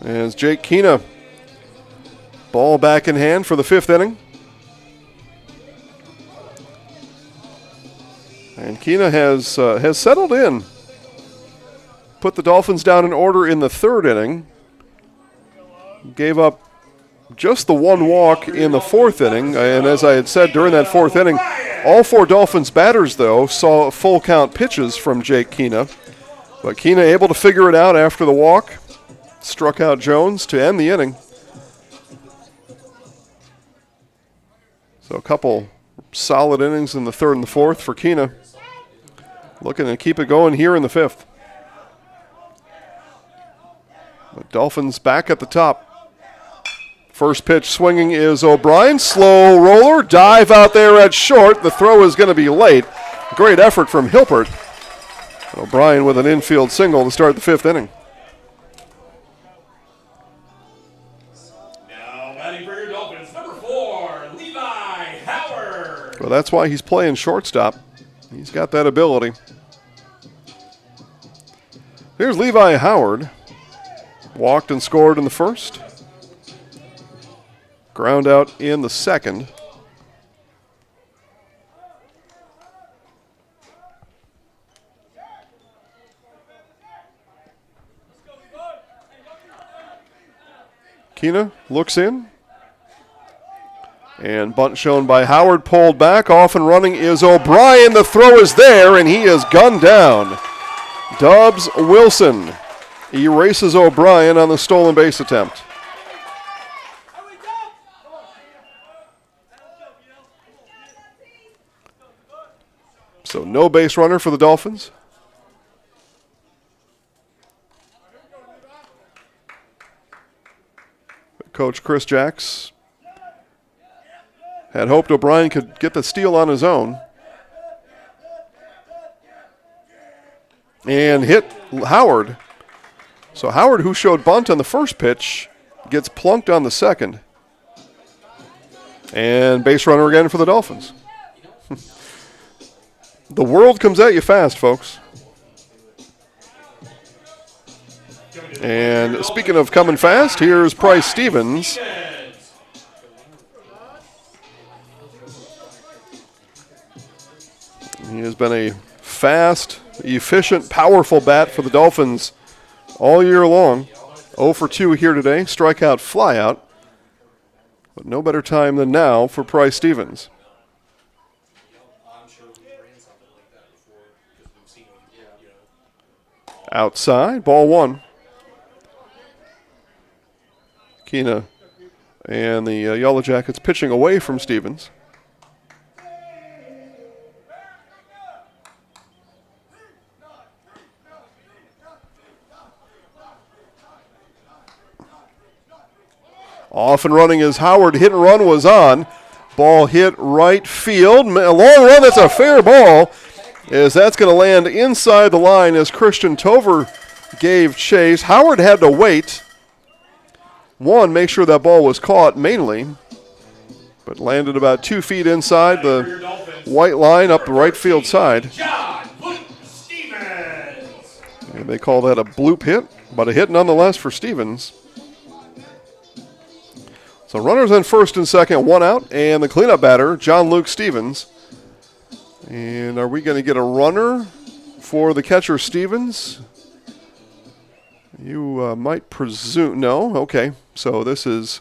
[SPEAKER 1] As Jake Keena. Ball back in hand for the 5th inning. And Keena has settled in. Put the Dolphins down in order in the 3rd inning. Gave up just the 1 walk in the 4th inning, and as I had said during that 4th inning, all 4 Dolphins batters, though, saw full count pitches from Jake Keena. But Keena able to figure it out after the walk, struck out Jones to end the inning. So a couple solid innings in the 3rd and the 4th for Keena. Looking to keep it going here in the 5th. The Dolphins back at the top. First pitch swinging is O'Brien. Slow roller. Dive out there at short. The throw is going to be late. Great effort from Hilpert. O'Brien with an infield single to start the 5th inning.
[SPEAKER 3] Now batting for your Dolphins, number 4, Levi Howard.
[SPEAKER 1] Well, that's why he's playing shortstop. He's got that ability. Here's Levi Howard. Walked and scored in the 1st. Ground out in the 2nd. Keena looks in. And bunt shown by Howard, pulled back. Off and running is O'Brien. The throw is there, and he is gunned down. Dubs Wilson erases O'Brien on the stolen base attempt. So no base runner for the Dolphins. Coach Chris Jacks had hoped O'Brien could get the steal on his own. And hit Howard. So Howard, who showed bunt on the first pitch, gets plunked on the second. And base runner again for the Dolphins. The world comes at you fast, folks. And speaking of coming fast, here's Price Stevens. He has been a fast, efficient, powerful bat for the Dolphins all year long. 0 for 2 here today, strikeout, flyout. But no better time than now for Price Stevens. Outside, ball 1. Keena and the Yellow Jackets pitching away from Stevens. Off and running is Howard. Hit and run was on. Ball hit right field. A long run, that's a fair ball, as that's going to land inside the line as Christian Tover gave chase. Howard had to wait. Make sure that ball was caught mainly, but landed about 2 feet inside the white line up the right field side. And they call that a bloop hit, but a hit nonetheless for Stevens. So runners on first and second, 1 out, and the cleanup batter, John Luke Stevens. And are we going to get a runner for the catcher Stevens? You might presume, no, okay. So this is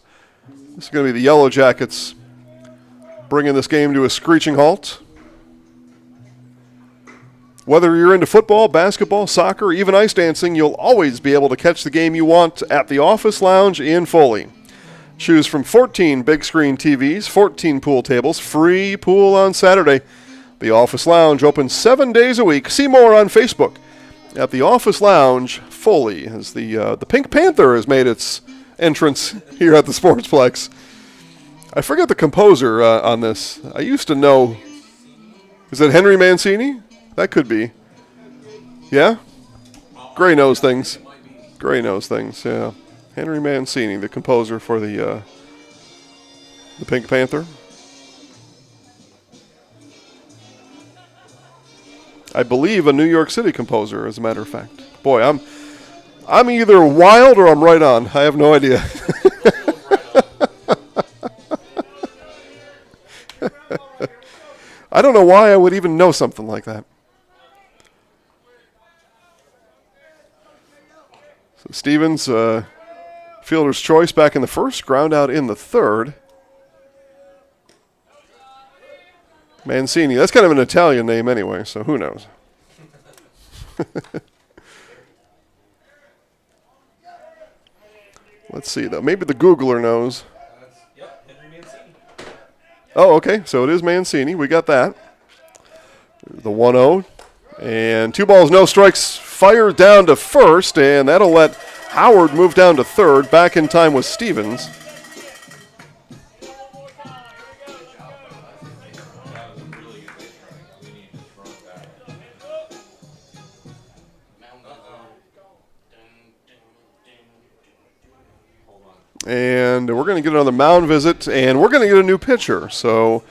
[SPEAKER 1] going to be the Yellow Jackets bringing this game to a screeching halt. Whether you're into football, basketball, soccer, even ice dancing, you'll always be able to catch the game you want at the Office Lounge in Foley. Choose from 14 big screen TVs, 14 pool tables, free pool on Saturday. The Office Lounge open 7 days a week. See more on Facebook at the Office Lounge Foley, as the Pink Panther has made its entrance here at the Sportsplex. I forget the composer on this. I used to know. Is it Henry Mancini? That could be. Yeah? Gray knows things. Gray knows things, yeah. Henry Mancini, the composer for the Pink Panther. I believe a New York City composer, as a matter of fact. Boy, I'm either wild or I'm right on. I have no idea. I don't know why I would even know something like that. So Stevens, fielder's choice back in the first, ground out in the third. Mancini, that's kind of an Italian name anyway, so who knows? Let's see, though. Maybe the Googler knows. Oh, okay, so it is Mancini. We got that. The 1-0. And 2 balls, no strikes, fired down to first, and that'll let Howard move down to third. Back in time with Stevens. And we're going to get another mound visit, and we're going to get a new pitcher. So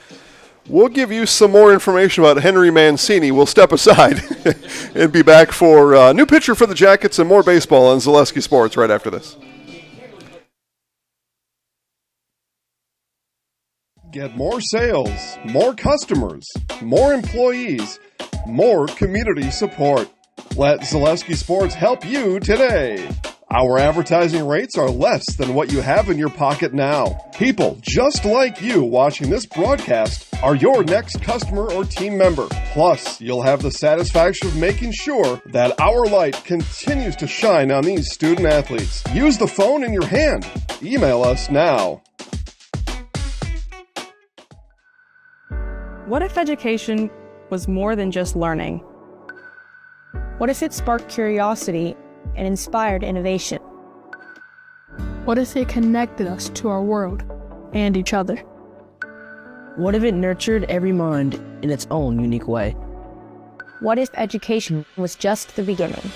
[SPEAKER 1] we'll give you some more information about Henry Mancini. We'll step aside and be back for a new pitcher for the Jackets and more baseball on Zaleski Sports right after this.
[SPEAKER 6] Get more sales, more customers, more employees, more community support. Let Zaleski Sports help you today. Our advertising rates are less than what you have in your pocket now. People just like you watching this broadcast are your next customer or team member. Plus, you'll have the satisfaction of making sure that our light continues to shine on these student athletes. Use the phone in your hand. Email us now.
[SPEAKER 7] What if education was more than just learning?
[SPEAKER 8] What if it sparked curiosity and inspired innovation?
[SPEAKER 9] What if it connected us to our world and each other?
[SPEAKER 10] What if it nurtured every mind in its own unique way?
[SPEAKER 8] What if education was just the beginning?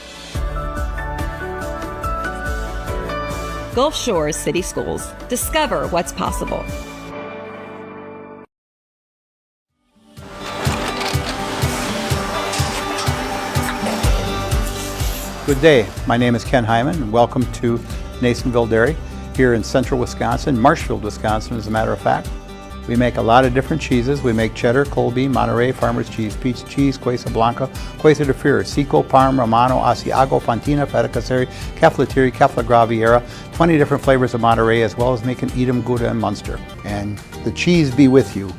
[SPEAKER 11] Gulf Shores City Schools. Discover what's possible.
[SPEAKER 12] Good day. My name is Ken Hyman, and welcome to Nasonville Dairy here in central Wisconsin, Marshfield, Wisconsin, as a matter of fact. We make a lot of different cheeses. We make cheddar, Colby, Monterey, Farmer's Cheese, Peach Cheese, Quesa Blanca, Quesa de Fear, Seco, Parm, Romano, Asiago, Fontina, Feta Caseri, Caflateri, Cafla Graviera, 20 different flavors of Monterey, as well as making Edam, Gouda, and Munster. And the cheese be with you.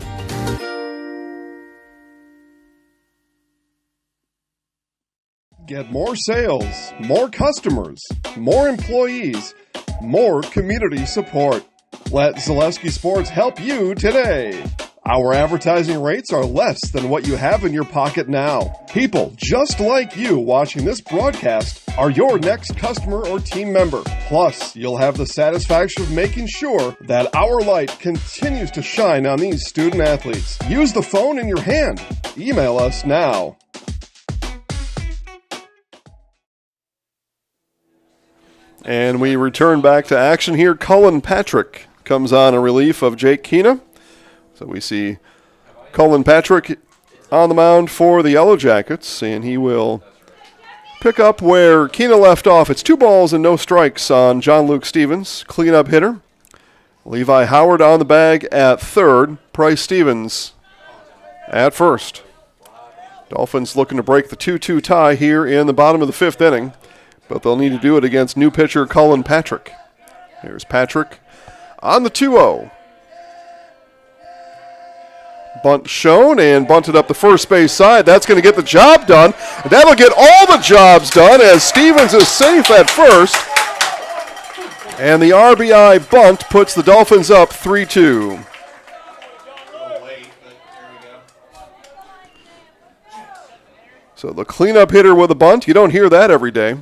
[SPEAKER 6] Get more sales, more customers, more employees, more community support. Let Zaleski Sports help you today. Our advertising rates are less than what you have in your pocket now. People just like you watching this broadcast are your next customer or team member. Plus, you'll have the satisfaction of making sure that our light continues to shine on these student athletes. Use the phone in your hand. Email us now.
[SPEAKER 1] And we return back to action here. Cullen Patrick comes on in relief of Jake Keena. So we see Cullen Patrick on the mound for the Yellow Jackets, and he will pick up where Keena left off. It's 2 balls and no strikes on John Luke Stevens, cleanup hitter. Levi Howard on the bag at third. Price Stevens at first. Dolphins looking to break the 2-2 tie here in the bottom of the 5th inning, but they'll need to do it against new pitcher Cullen Patrick. Here's Patrick on the 2-0. Bunt shown and bunted up the first base side. That's going to get the job done. That'll get all the jobs done as Stevens is safe at first. And the RBI bunt puts the Dolphins up 3-2. So the cleanup hitter with a bunt, you don't hear that every day.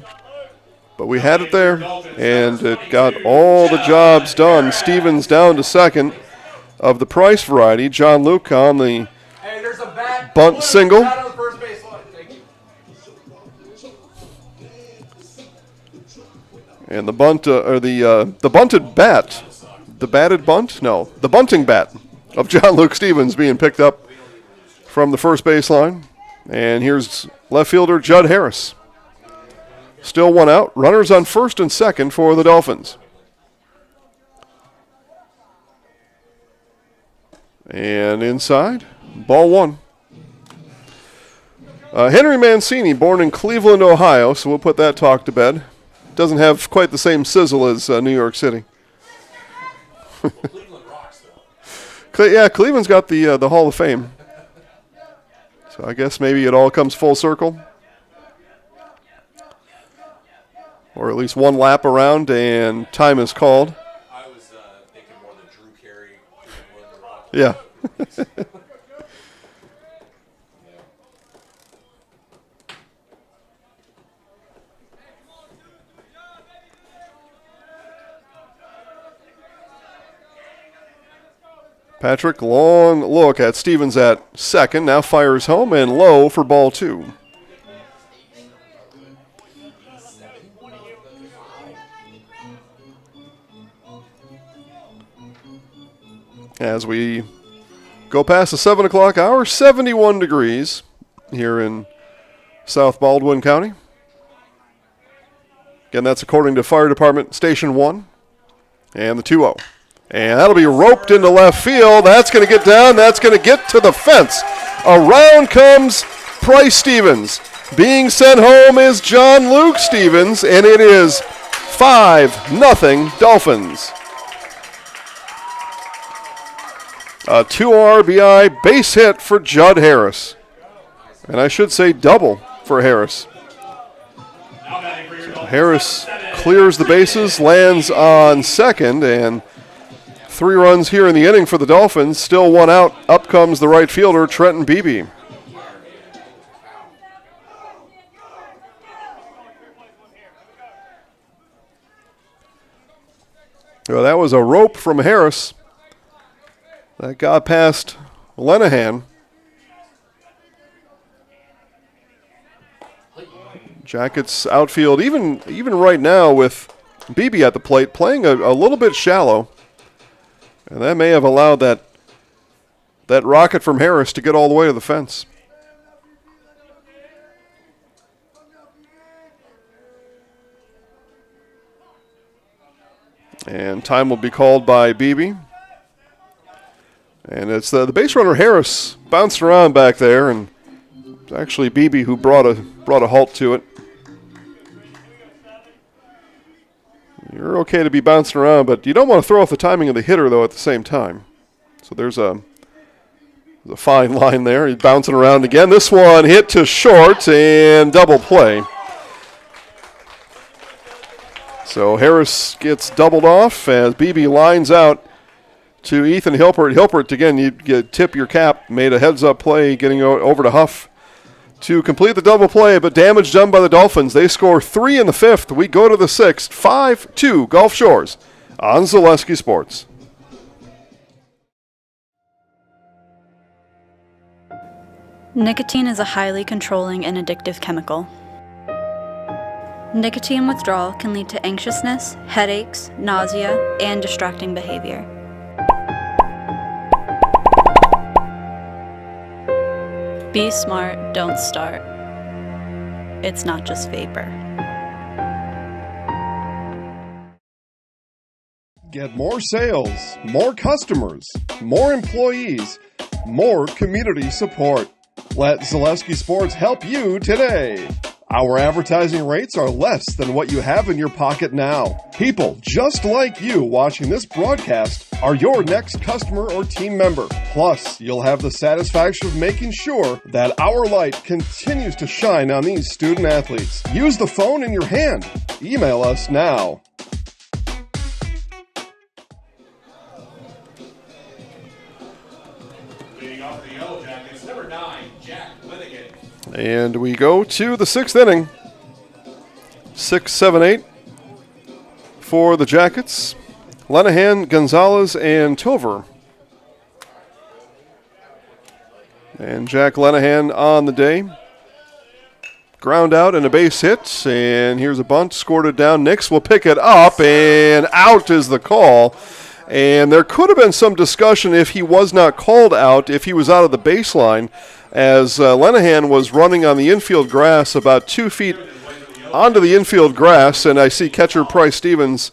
[SPEAKER 1] But we had it there, and it got all the jobs done. Stevens down to second of the Price variety. John Luke on the bunt single. And the bunt, the bunted bat, the batted bunt? No, the bunting bat of John Luke Stevens being picked up from the first baseline. And here's left fielder Judd Harris. Still 1 out. Runners on first and second for the Dolphins. And inside, ball 1. Henry Mancini, born in Cleveland, Ohio, so we'll put that talk to bed. Doesn't have quite the same sizzle as New York City.
[SPEAKER 3] Cleveland rocks, though.
[SPEAKER 1] Yeah, Cleveland's got the Hall of Fame. So I guess maybe it all comes full circle. Or at least one lap around, and time is called.
[SPEAKER 3] I was thinking more than Drew Carey.
[SPEAKER 1] Yeah. Patrick, long look at Stevens at second, now fires home and low for ball 2. As we go past the 7 o'clock hour, 71 degrees here in South Baldwin County. Again, that's according to Fire Department Station 1 and the 2-0. And that'll be roped into left field. That's going to get down. That's going to get to the fence. Around comes Price Stevens. Being sent home is John Luke Stevens, and it is 5-0 Dolphins. A 2 RBI base hit for Judd Harris. And I should say double for Harris. Harris clears the bases, lands on second, and 3 runs here in the inning for the Dolphins. Still 1 out. Up comes the right fielder, Trenton Beebe. Well, that was a rope from Harris. That got past Lenahan. Jackets outfield, even right now with Beebe at the plate, playing a little bit shallow. And that may have allowed that rocket from Harris to get all the way to the fence. And time will be called by Beebe. And it's the base runner Harris bounced around back there, and it's actually Beebe who brought a halt to it. You're okay to be bouncing around, but you don't want to throw off the timing of the hitter, though, at the same time. So there's a fine line there. He's bouncing around again. This one hit to short and double play. So Harris gets doubled off as Beebe lines out to Ethan Hilpert. Hilpert, again, you tip your cap, made a heads-up play, getting over to Huff to complete the double play, but damage done by the Dolphins. They score 3 in the 5th. We go to the 6th, 5-2 Gulf Shores on Zaleski Sports.
[SPEAKER 13] Nicotine is a highly controlling and addictive chemical. Nicotine withdrawal can lead to anxiousness, headaches, nausea, and distracting behavior. Be smart, don't start. It's not just vapor.
[SPEAKER 6] Get more sales, more customers, more employees, more community support. Let Zaleski Sports help you today. Our advertising rates are less than what you have in your pocket now. People just like you watching this broadcast are your next customer or team member. Plus, you'll have the satisfaction of making sure that our light continues to shine on these student athletes. Use the phone in your hand. Email us now.
[SPEAKER 3] Leading off the Yellow Jackets, number 9, Jack Linigan.
[SPEAKER 1] And we go to the 6th inning. 6, 7, 8 for the Jackets. Lenahan, Gonzalez, and Tover. And Jack Lenahan on the day. Ground out and a base hit. And here's a bunt. Scored it down. Nix will pick it up. And out is the call. And there could have been some discussion if he was not called out, if he was out of the baseline, as Lenahan was running on the infield grass about 2 feet onto the infield grass. And I see catcher Price Stevens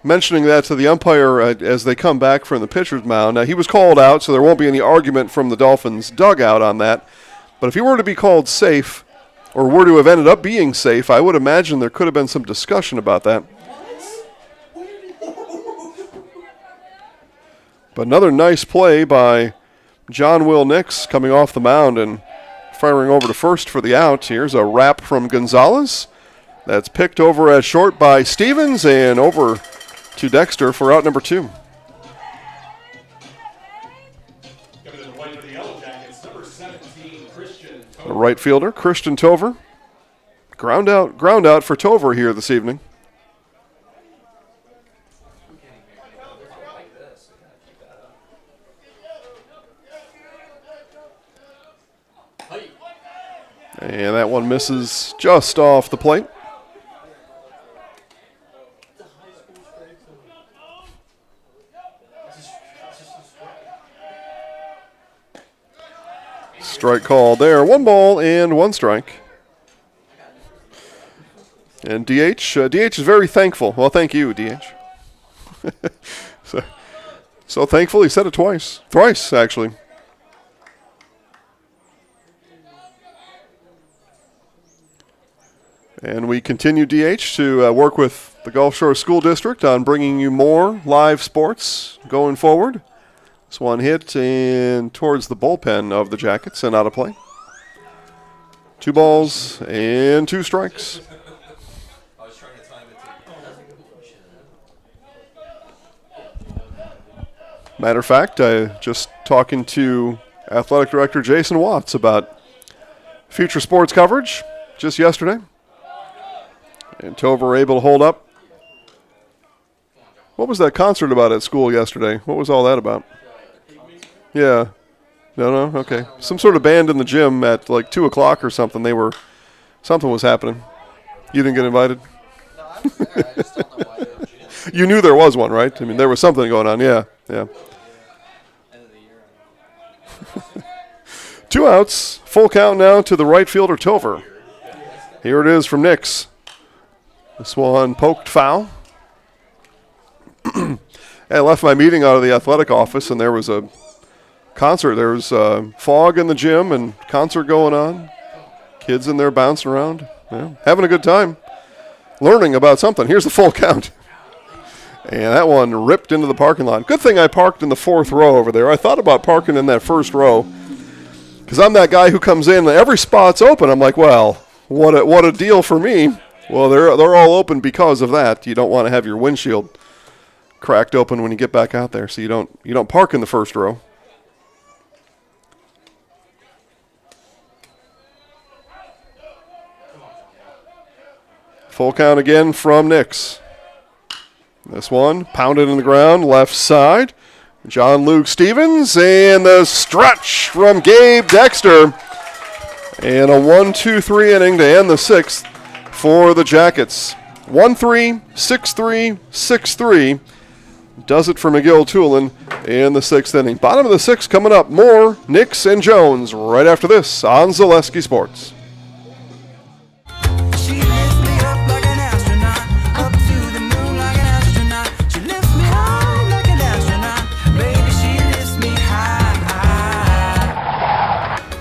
[SPEAKER 1] mentioning that to the umpire as they come back from the pitcher's mound. Now, he was called out, so there won't be any argument from the Dolphins' dugout on that. But if he were to be called safe, or were to have ended up being safe, I would imagine there could have been some discussion about that. But another nice play by John Will Nix coming off the mound and firing over to first for the out. Here's a wrap from Gonzalez. That's picked over at short by Stevens and over to Dexter for out number 2.
[SPEAKER 3] Coming to the right for the Yellow Jackets, number 17, Christian Tover.
[SPEAKER 1] The right fielder, Christian Tover. Ground out for Tover here this evening. And that one misses just off the plate. Strike call there. 1 ball and 1 strike. And DH is very thankful. Well, thank you, DH. so thankful he said it twice. Thrice, actually. And we continue, DH, to work with the Gulf Shores School District on bringing you more live sports going forward. This one hit and towards the bullpen of the Jackets and out of play. 2 balls and 2 strikes. Matter of fact, I just talking to Athletic Director Jason Watts about future sports coverage just yesterday. And Tova were able to hold up. What was that concert about at school yesterday? What was all that about? Yeah. No, okay. Some sort of band in the gym at like 2 o'clock or something. Something was happening. You didn't get invited?
[SPEAKER 2] No, I was there. I just don't know why they don't gym.
[SPEAKER 1] You knew there was one, right? I mean, there was something going on. Yeah.
[SPEAKER 2] End of the year.
[SPEAKER 1] 2 outs. Full count now to the right fielder, Tova. Here it is from Nix. This one poked foul. I left my meeting out of the athletic office, and there was a concert. There was fog in the gym and concert going on. Kids in there bouncing around, having a good time, learning about something. Here's the full count. And that one ripped into the parking lot. Good thing I parked in the 4th row over there. I thought about parking in that 1st row because I'm that guy who comes in and every spot's open. I'm like, well, what a deal for me. Well, they're all open because of that. You don't want to have your windshield cracked open when you get back out there, so you don't park in the 1st row. Full count again from Nix. This one pounded in the ground, left side. John Luke Stevens, and the stretch from Gabe Dexter. And a 1-2-3 inning to end the 6th for the Jackets. 1-3, 6-3, 6-3. Does it for McGill-Toolen in the 6th inning. Bottom of the 6th coming up. More Nix and Jones right after this on Zaleski Sports.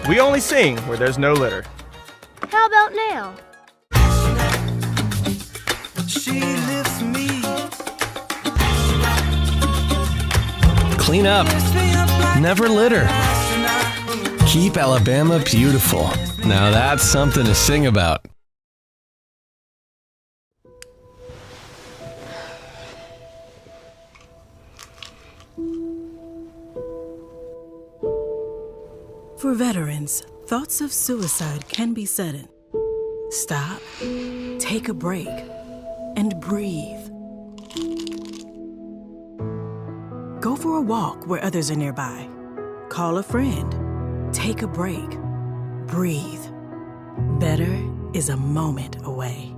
[SPEAKER 14] We only sing where there's no litter.
[SPEAKER 5] How about now?
[SPEAKER 4] She lifts me.
[SPEAKER 18] Clean up. Never litter. Keep Alabama beautiful. Now that's something to sing about.
[SPEAKER 16] For veterans, thoughts of suicide can be sudden. Stop, take a break, and breathe. Go for a walk where others are nearby. Call a friend. Take a break. Breathe. Better is a moment away.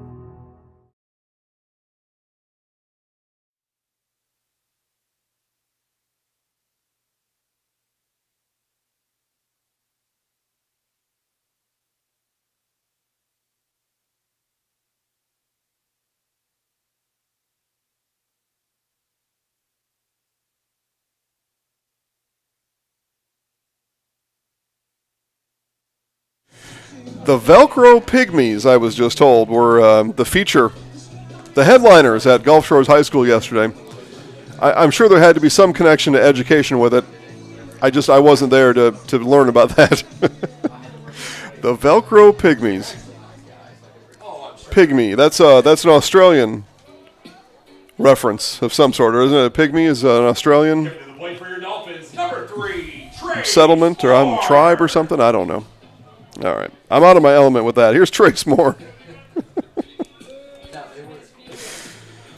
[SPEAKER 1] The Velcro Pygmies, I was just told, were the headliners at Gulf Shores High School yesterday. I'm sure there had to be some connection to education with it. I wasn't there to learn about that. The Velcro Pygmies. Pygmy, that's an Australian reference of some sort, isn't it? A pygmy is an Australian settlement or tribe or something? I don't know. All right. I'm out of my element with that. Here's Trace Moore.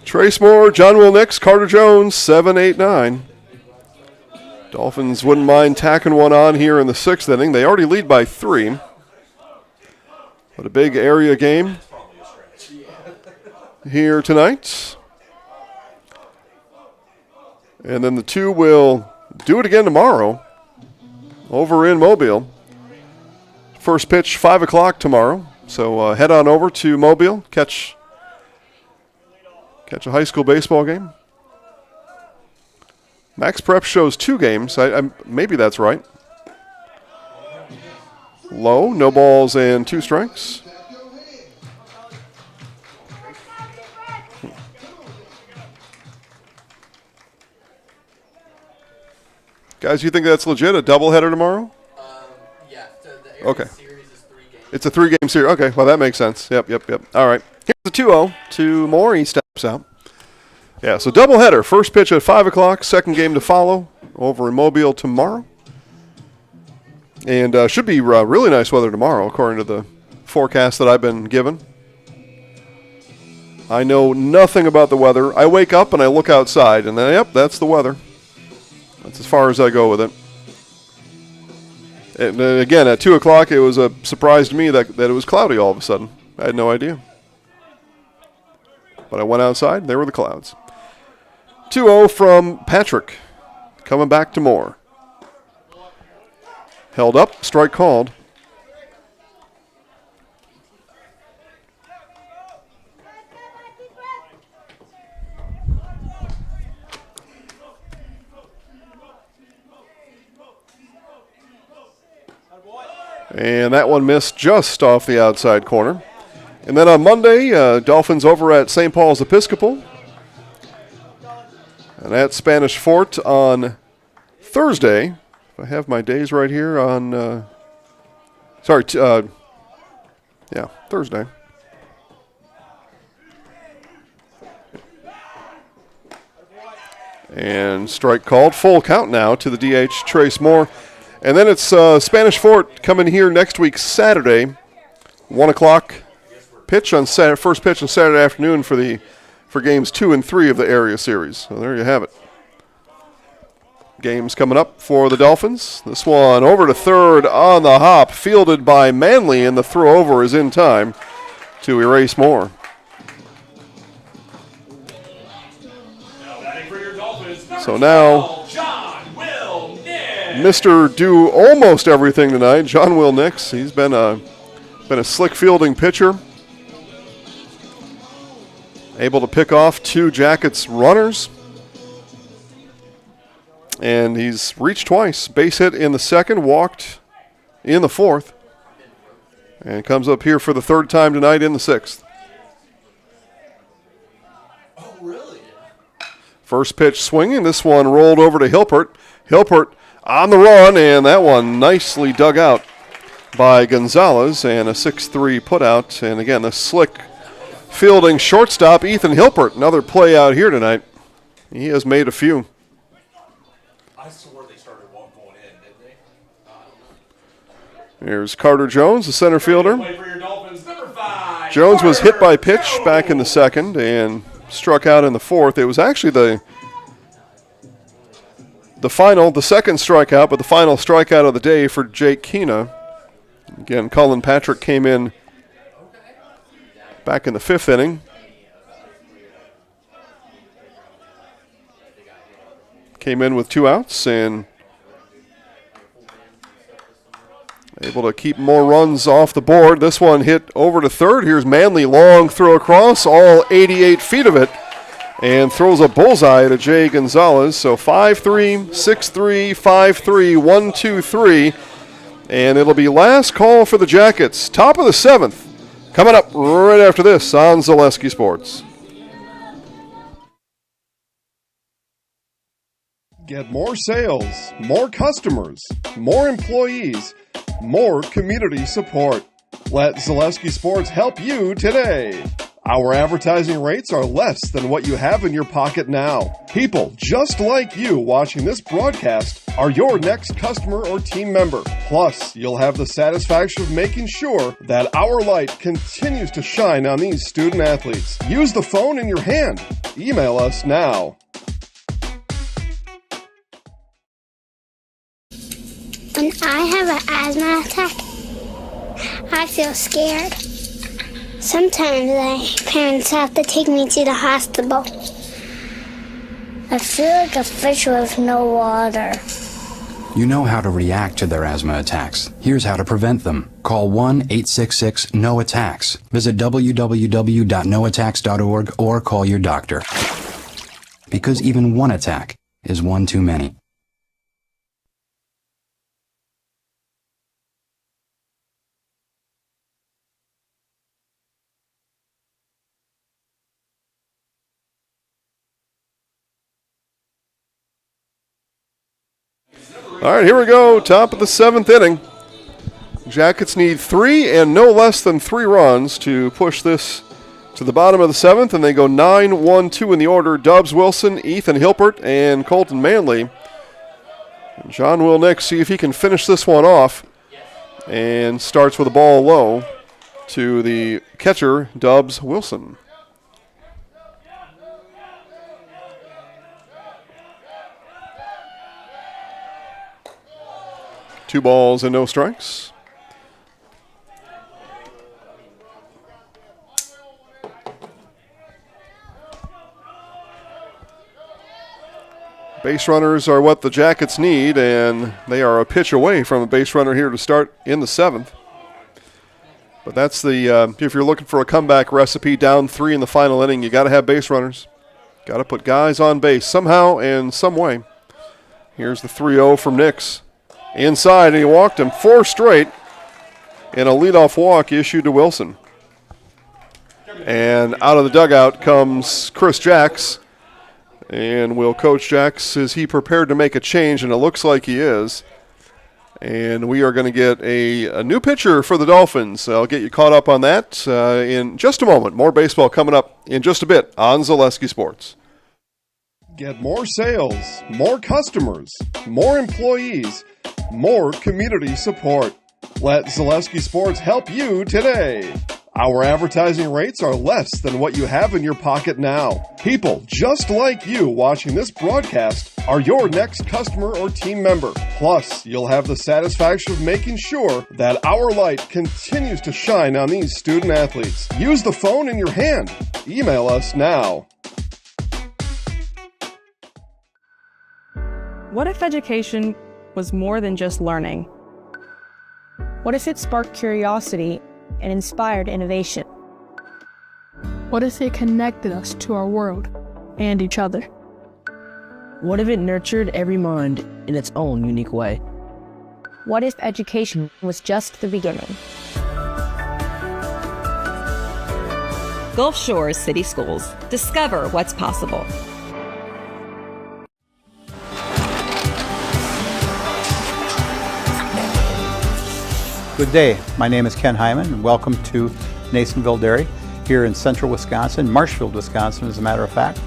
[SPEAKER 1] Trace Moore, John Will Nix, Carter Jones, 7-8-9. Dolphins wouldn't mind tacking one on here in the 6th inning. They already lead by 3. But a big area game here tonight. And then the 2 will do it again tomorrow over in Mobile. First pitch, 5 o'clock tomorrow. So head on over to Mobile, catch a high school baseball game. Max Prep shows 2 games. Maybe that's right. Low, no balls and 2 strikes. Guys, you think that's legit? A doubleheader tomorrow?
[SPEAKER 2] Yeah. So the area
[SPEAKER 1] Okay.
[SPEAKER 2] series is 3 games.
[SPEAKER 1] It's a 3-game series. Okay, well, that makes sense. Yep. All right. Here's the 2-0 to Moore. He steps out. Yeah, so doubleheader. First pitch at 5 o'clock, second game to follow over in Mobile tomorrow. And should be really nice weather tomorrow, according to the forecast that I've been given. I know nothing about the weather. I wake up and I look outside, and then, yep, that's the weather. That's as far as I go with it. And again, at 2 o'clock, it was a surprise to me that it was cloudy all of a sudden. I had no idea. But I went outside, and there were the clouds. 2-0 from Patrick. Coming back to Moore. Held up, strike called. And that one missed just off the outside corner. And then on Monday, Dolphins over at St. Paul's Episcopal. And at Spanish Fort on Thursday. If I have my days right here on, Thursday. And strike called. Full count now to the DH, Trace Moore. And then it's Spanish Fort coming here next week, Saturday, 1 o'clock pitch on first pitch on Saturday afternoon for games 2 and 3 of the area series. So there you have it. Games coming up for the Dolphins. This one over to third on the hop, fielded by Manley, and the throw over is in time to erase Moore. So now, Mr. Do almost everything tonight, John Will Nix. He's been a slick fielding pitcher. Able to pick off 2 Jackets runners. And he's reached twice. Base hit in the second, walked in the fourth. And comes up here for the third time tonight in the sixth.
[SPEAKER 2] Oh, really?
[SPEAKER 1] First pitch swinging. This one rolled over to Hilpert. Hilpert on the run, and that one nicely dug out by Gonzalez, and a 6-3 putout. And again, the slick fielding shortstop, Ethan Hilpert. Another play out here tonight. He has made a few.
[SPEAKER 3] I swore they started one going in, didn't they?
[SPEAKER 1] Here's Carter Jones, the center fielder.
[SPEAKER 3] Play for your Dolphins, number 5.
[SPEAKER 1] Jones was hit by pitch back in the second and struck out in the fourth. It was actually the second strikeout, but the final strikeout of the day for Jake Keena. Again, Cullen Patrick came in back in the 5th inning. Came in with 2 outs and able to keep more runs off the board. This one hit over to third. Here's Manley, long throw across, all 88 feet of it, and throws a bullseye to Jay Gonzalez. So 5-3, 6-3, 5-3, 1-2-3, and it'll be last call for the Jackets. Top of the 7th, coming up right after this on Zaleski Sports.
[SPEAKER 6] Get more sales, more customers, more employees, more community support. Let Zaleski Sports help you today. Our advertising rates are less than what you have in your pocket now. People just like you watching this broadcast are your next customer or team member. Plus, you'll have the satisfaction of making sure that our light continues to shine on these student athletes. Use the phone in your hand. Email us now.
[SPEAKER 15] When I have an asthma attack, I feel scared. Sometimes my parents have to take me to the hospital. I feel like a fish with no water.
[SPEAKER 17] You know how to react to their asthma attacks. Here's how to prevent them. Call 1-866-NO-ATTACKS. Visit www.noattacks.org or call your doctor. Because even one attack is one too many.
[SPEAKER 1] All right, here we go. Top of the 7th inning. Jackets need 3 and no less than 3 runs to push this to the bottom of the 7th, and they go 9-1-2 in the order. Dubs Wilson, Ethan Hilpert, and Colton Manley. John will next see if he can finish this one off, and starts with a ball low to the catcher, Dubs Wilson. Two balls and no strikes. Base runners are what the Jackets need, and they are a pitch away from a base runner here to start in the 7th. But that's the, if you're looking for a comeback recipe, down 3 in the final inning, you got to have base runners. Got to put guys on base somehow and some way. Here's the 3-0 from Nix. Inside, and he walked him 4 straight, and a leadoff walk issued to Wilson. And out of the dugout comes Chris Jacks. And will Coach Jacks, is he prepared to make a change? And it looks like he is. And we are going to get a new pitcher for the Dolphins. I'll get you caught up on that in just a moment. More baseball coming up in just a bit on Zaleski Sports.
[SPEAKER 6] Get more sales, more customers, more employees, more community support. Let Zaleski Sports help you today. Our advertising rates are less than what you have in your pocket now. People just like you watching this broadcast are your next customer or team member. Plus, you'll have the satisfaction of making sure that our light continues to shine on these student athletes. Use the phone in your hand. Email us now.
[SPEAKER 7] What if education was more than just learning?
[SPEAKER 8] What if it sparked curiosity and inspired innovation?
[SPEAKER 9] What if it connected us to our world and each other?
[SPEAKER 10] What if it nurtured every mind in its own unique way?
[SPEAKER 8] What if education was just the beginning?
[SPEAKER 11] Gulf Shores City Schools. Discover what's possible.
[SPEAKER 12] Good day. My name is Ken Hyman, and welcome to Nasonville Dairy here in central Wisconsin, Marshfield, Wisconsin, as a matter of fact.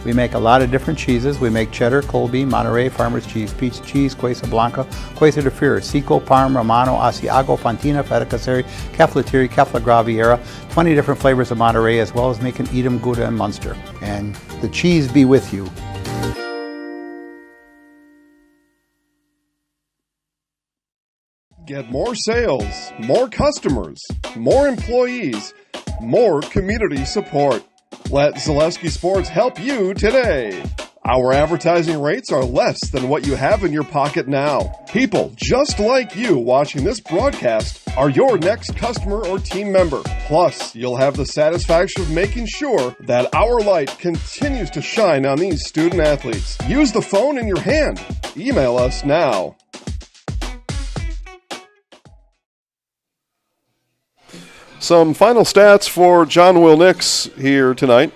[SPEAKER 12] We make a lot of different cheeses. We make cheddar, Colby, Monterey, Farmer's Cheese, Peach Cheese, Quesa Blanca, Quesa de Fir, Seco, Parm, Romano, Asiago, Fontina, Feta Caseri, Caflatiri, Cafla Graviera, 20 different flavors of Monterey, as well as making Edam, Gouda, and Munster. And the cheese be with you.
[SPEAKER 6] Get more sales, more customers, more employees, more community support. Let Zaleski Sports help you today. Our advertising rates are less than what you have in your pocket now. People just like you watching this broadcast are your next customer or team member. Plus, you'll have the satisfaction of making sure that our light continues to shine on these student athletes. Use the phone in your hand. Email us now.
[SPEAKER 1] Some final stats for John Will Nix here tonight.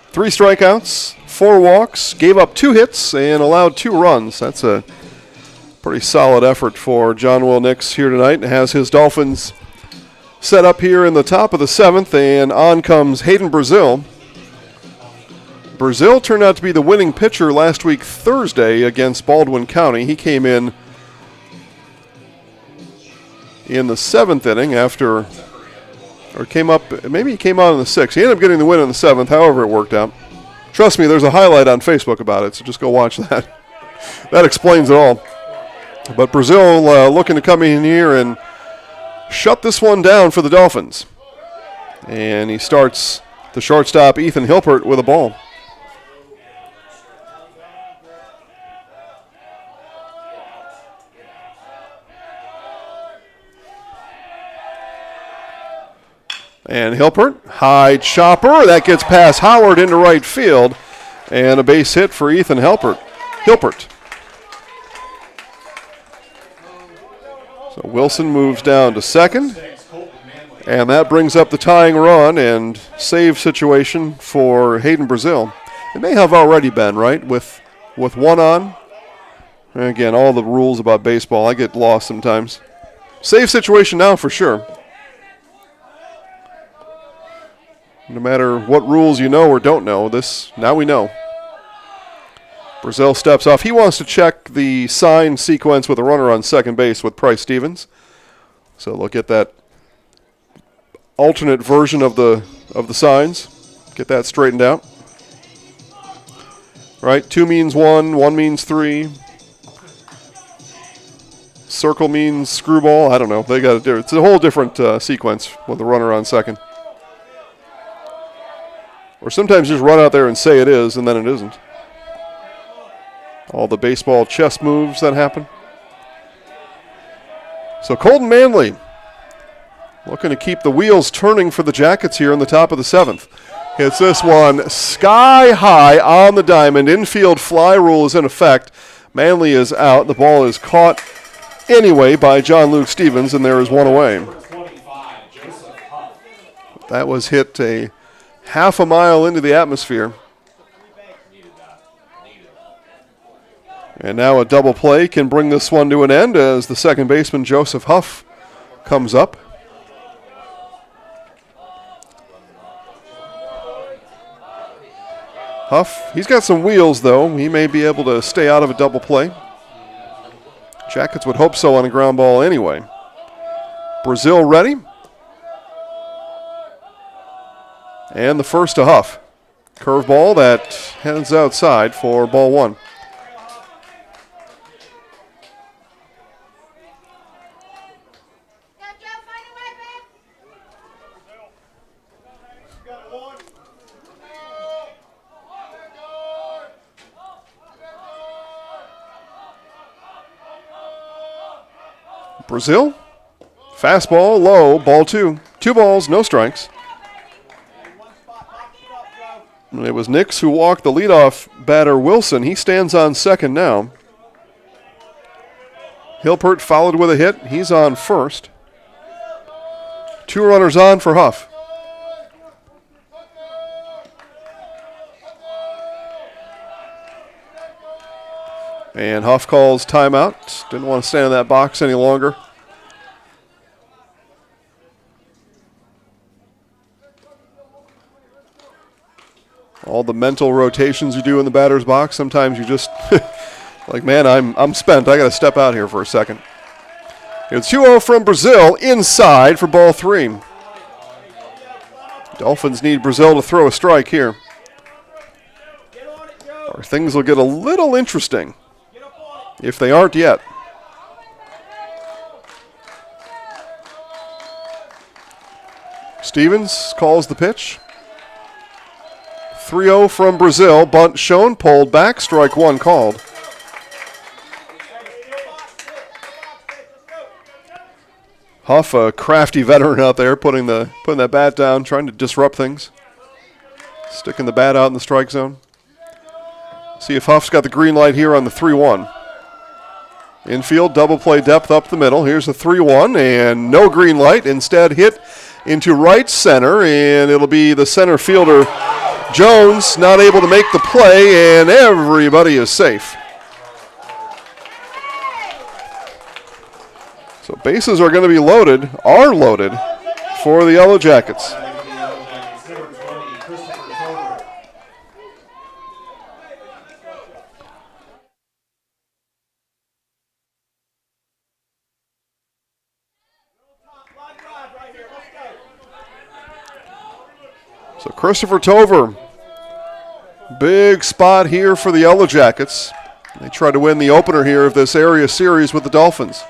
[SPEAKER 1] 3 strikeouts, 4 walks, gave up 2 hits, and allowed 2 runs. That's a pretty solid effort for John Will Nix here tonight. Has his Dolphins set up here in the top of the 7th, and on comes Hayden Brazil. Brazil turned out to be the winning pitcher last week Thursday against Baldwin County. He came in the 7th inning after... or came up, maybe he came on in the 6th. He ended up getting the win in the 7th, however it worked out. Trust me, there's a highlight on Facebook about it, so just go watch that. That explains it all. But Brazil looking to come in here and shut this one down for the Dolphins. And he starts the shortstop, Ethan Hilpert, with a ball. And Hilpert, high chopper, that gets past Howard into right field, and a base hit for Ethan Hilpert. So Wilson moves down to second, and that brings up the tying run and save situation for Hayden Brazil. It may have already been, right, with one on. And again, all the rules about baseball, I get lost sometimes. Safe situation now for sure. No matter what rules you know or don't know, now we know. Brazil steps off. He wants to check the sign sequence with a runner on second base with Price Stevens. So they'll get that alternate version of the signs. Get that straightened out. Right, 2 means 1, 1 means 3. Circle means screwball. I don't know. They got to do it. It's a whole different sequence with a runner on second. Or sometimes just run out there and say it is, and then it isn't. All the baseball chess moves that happen. So Colton Manley looking to keep the wheels turning for the Jackets here in the top of the 7th. Hits this one sky high on the diamond. Infield fly rule is in effect. Manley is out. The ball is caught anyway by John Luke Stevens, and there is one away. That was hit a half a mile into the atmosphere. And now a double play can bring this one to an end as the second baseman, Joseph Huff, comes up. Huff, he's got some wheels, though. He may be able to stay out of a double play. Jackets would hope so on a ground ball anyway. Brazil ready. And the first to Huff. Curveball that heads outside for ball 1. Brazil, fastball, low, ball 2. 2 balls, no strikes. And it was Nix who walked the leadoff batter, Wilson. He stands on second now. Hilpert followed with a hit. He's on first. 2 runners on for Huff. And Huff calls timeout. Didn't want to stand in that box any longer. All the mental rotations you do in the batter's box, sometimes you just like, man, I'm spent. I got to step out here for a second. It's 2-0 from Brazil inside for ball 3. Dolphins need Brazil to throw a strike here, or things will get a little interesting. If they aren't yet. Stevens calls the pitch. 3-0 from Brazil. Bunt shown, pulled back, strike 1 called. Huff, a crafty veteran out there, putting that bat down, trying to disrupt things. Sticking the bat out in the strike zone. See if Huff's got the green light here on the 3-1. Infield, double play depth up the middle. Here's a 3-1 and no green light. Instead hit into right center, and it'll be the center fielder, Jones, not able to make the play, and everybody is safe. So bases are going to be loaded for the Yellow Jackets. So Christopher Tover, big spot here for the Yellow Jackets. They try to win the opener here of this area series with the Dolphins.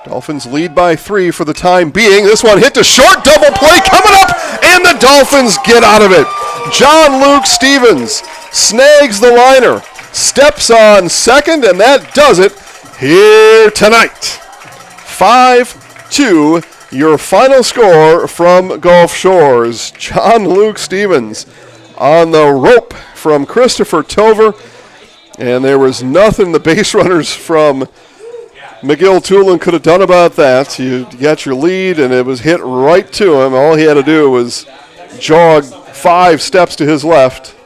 [SPEAKER 1] Dolphins lead by 3 for the time being. This one hit to short, double play coming up, and the Dolphins get out of it. John Luke Stevens snags the liner, steps on second, and that does it here tonight. 5-2. Your final score from Gulf Shores. John Luke Stevens on the rope from Christopher Tover. And there was nothing the base runners from McGill-Toolen could have done about that. You got your lead, and it was hit right to him. All he had to do was jog 5 steps to his left,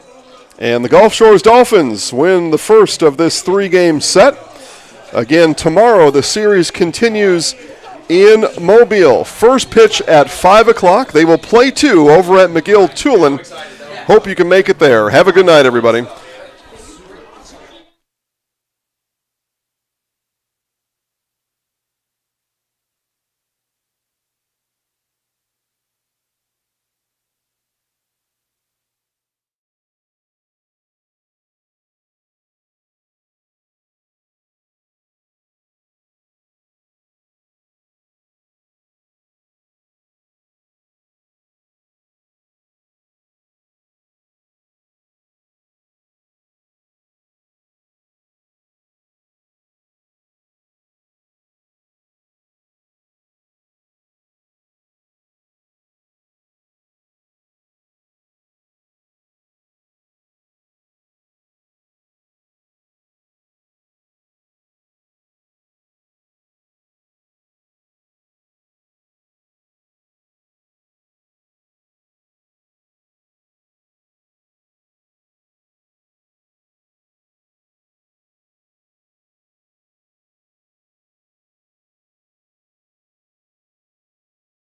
[SPEAKER 1] And the Gulf Shores Dolphins win the first of this 3-game set. Again, tomorrow the series continues in Mobile. First pitch at 5 o'clock. They will play 2 over at McGill-Toolen. Hope you can make it there. Have a good night, everybody.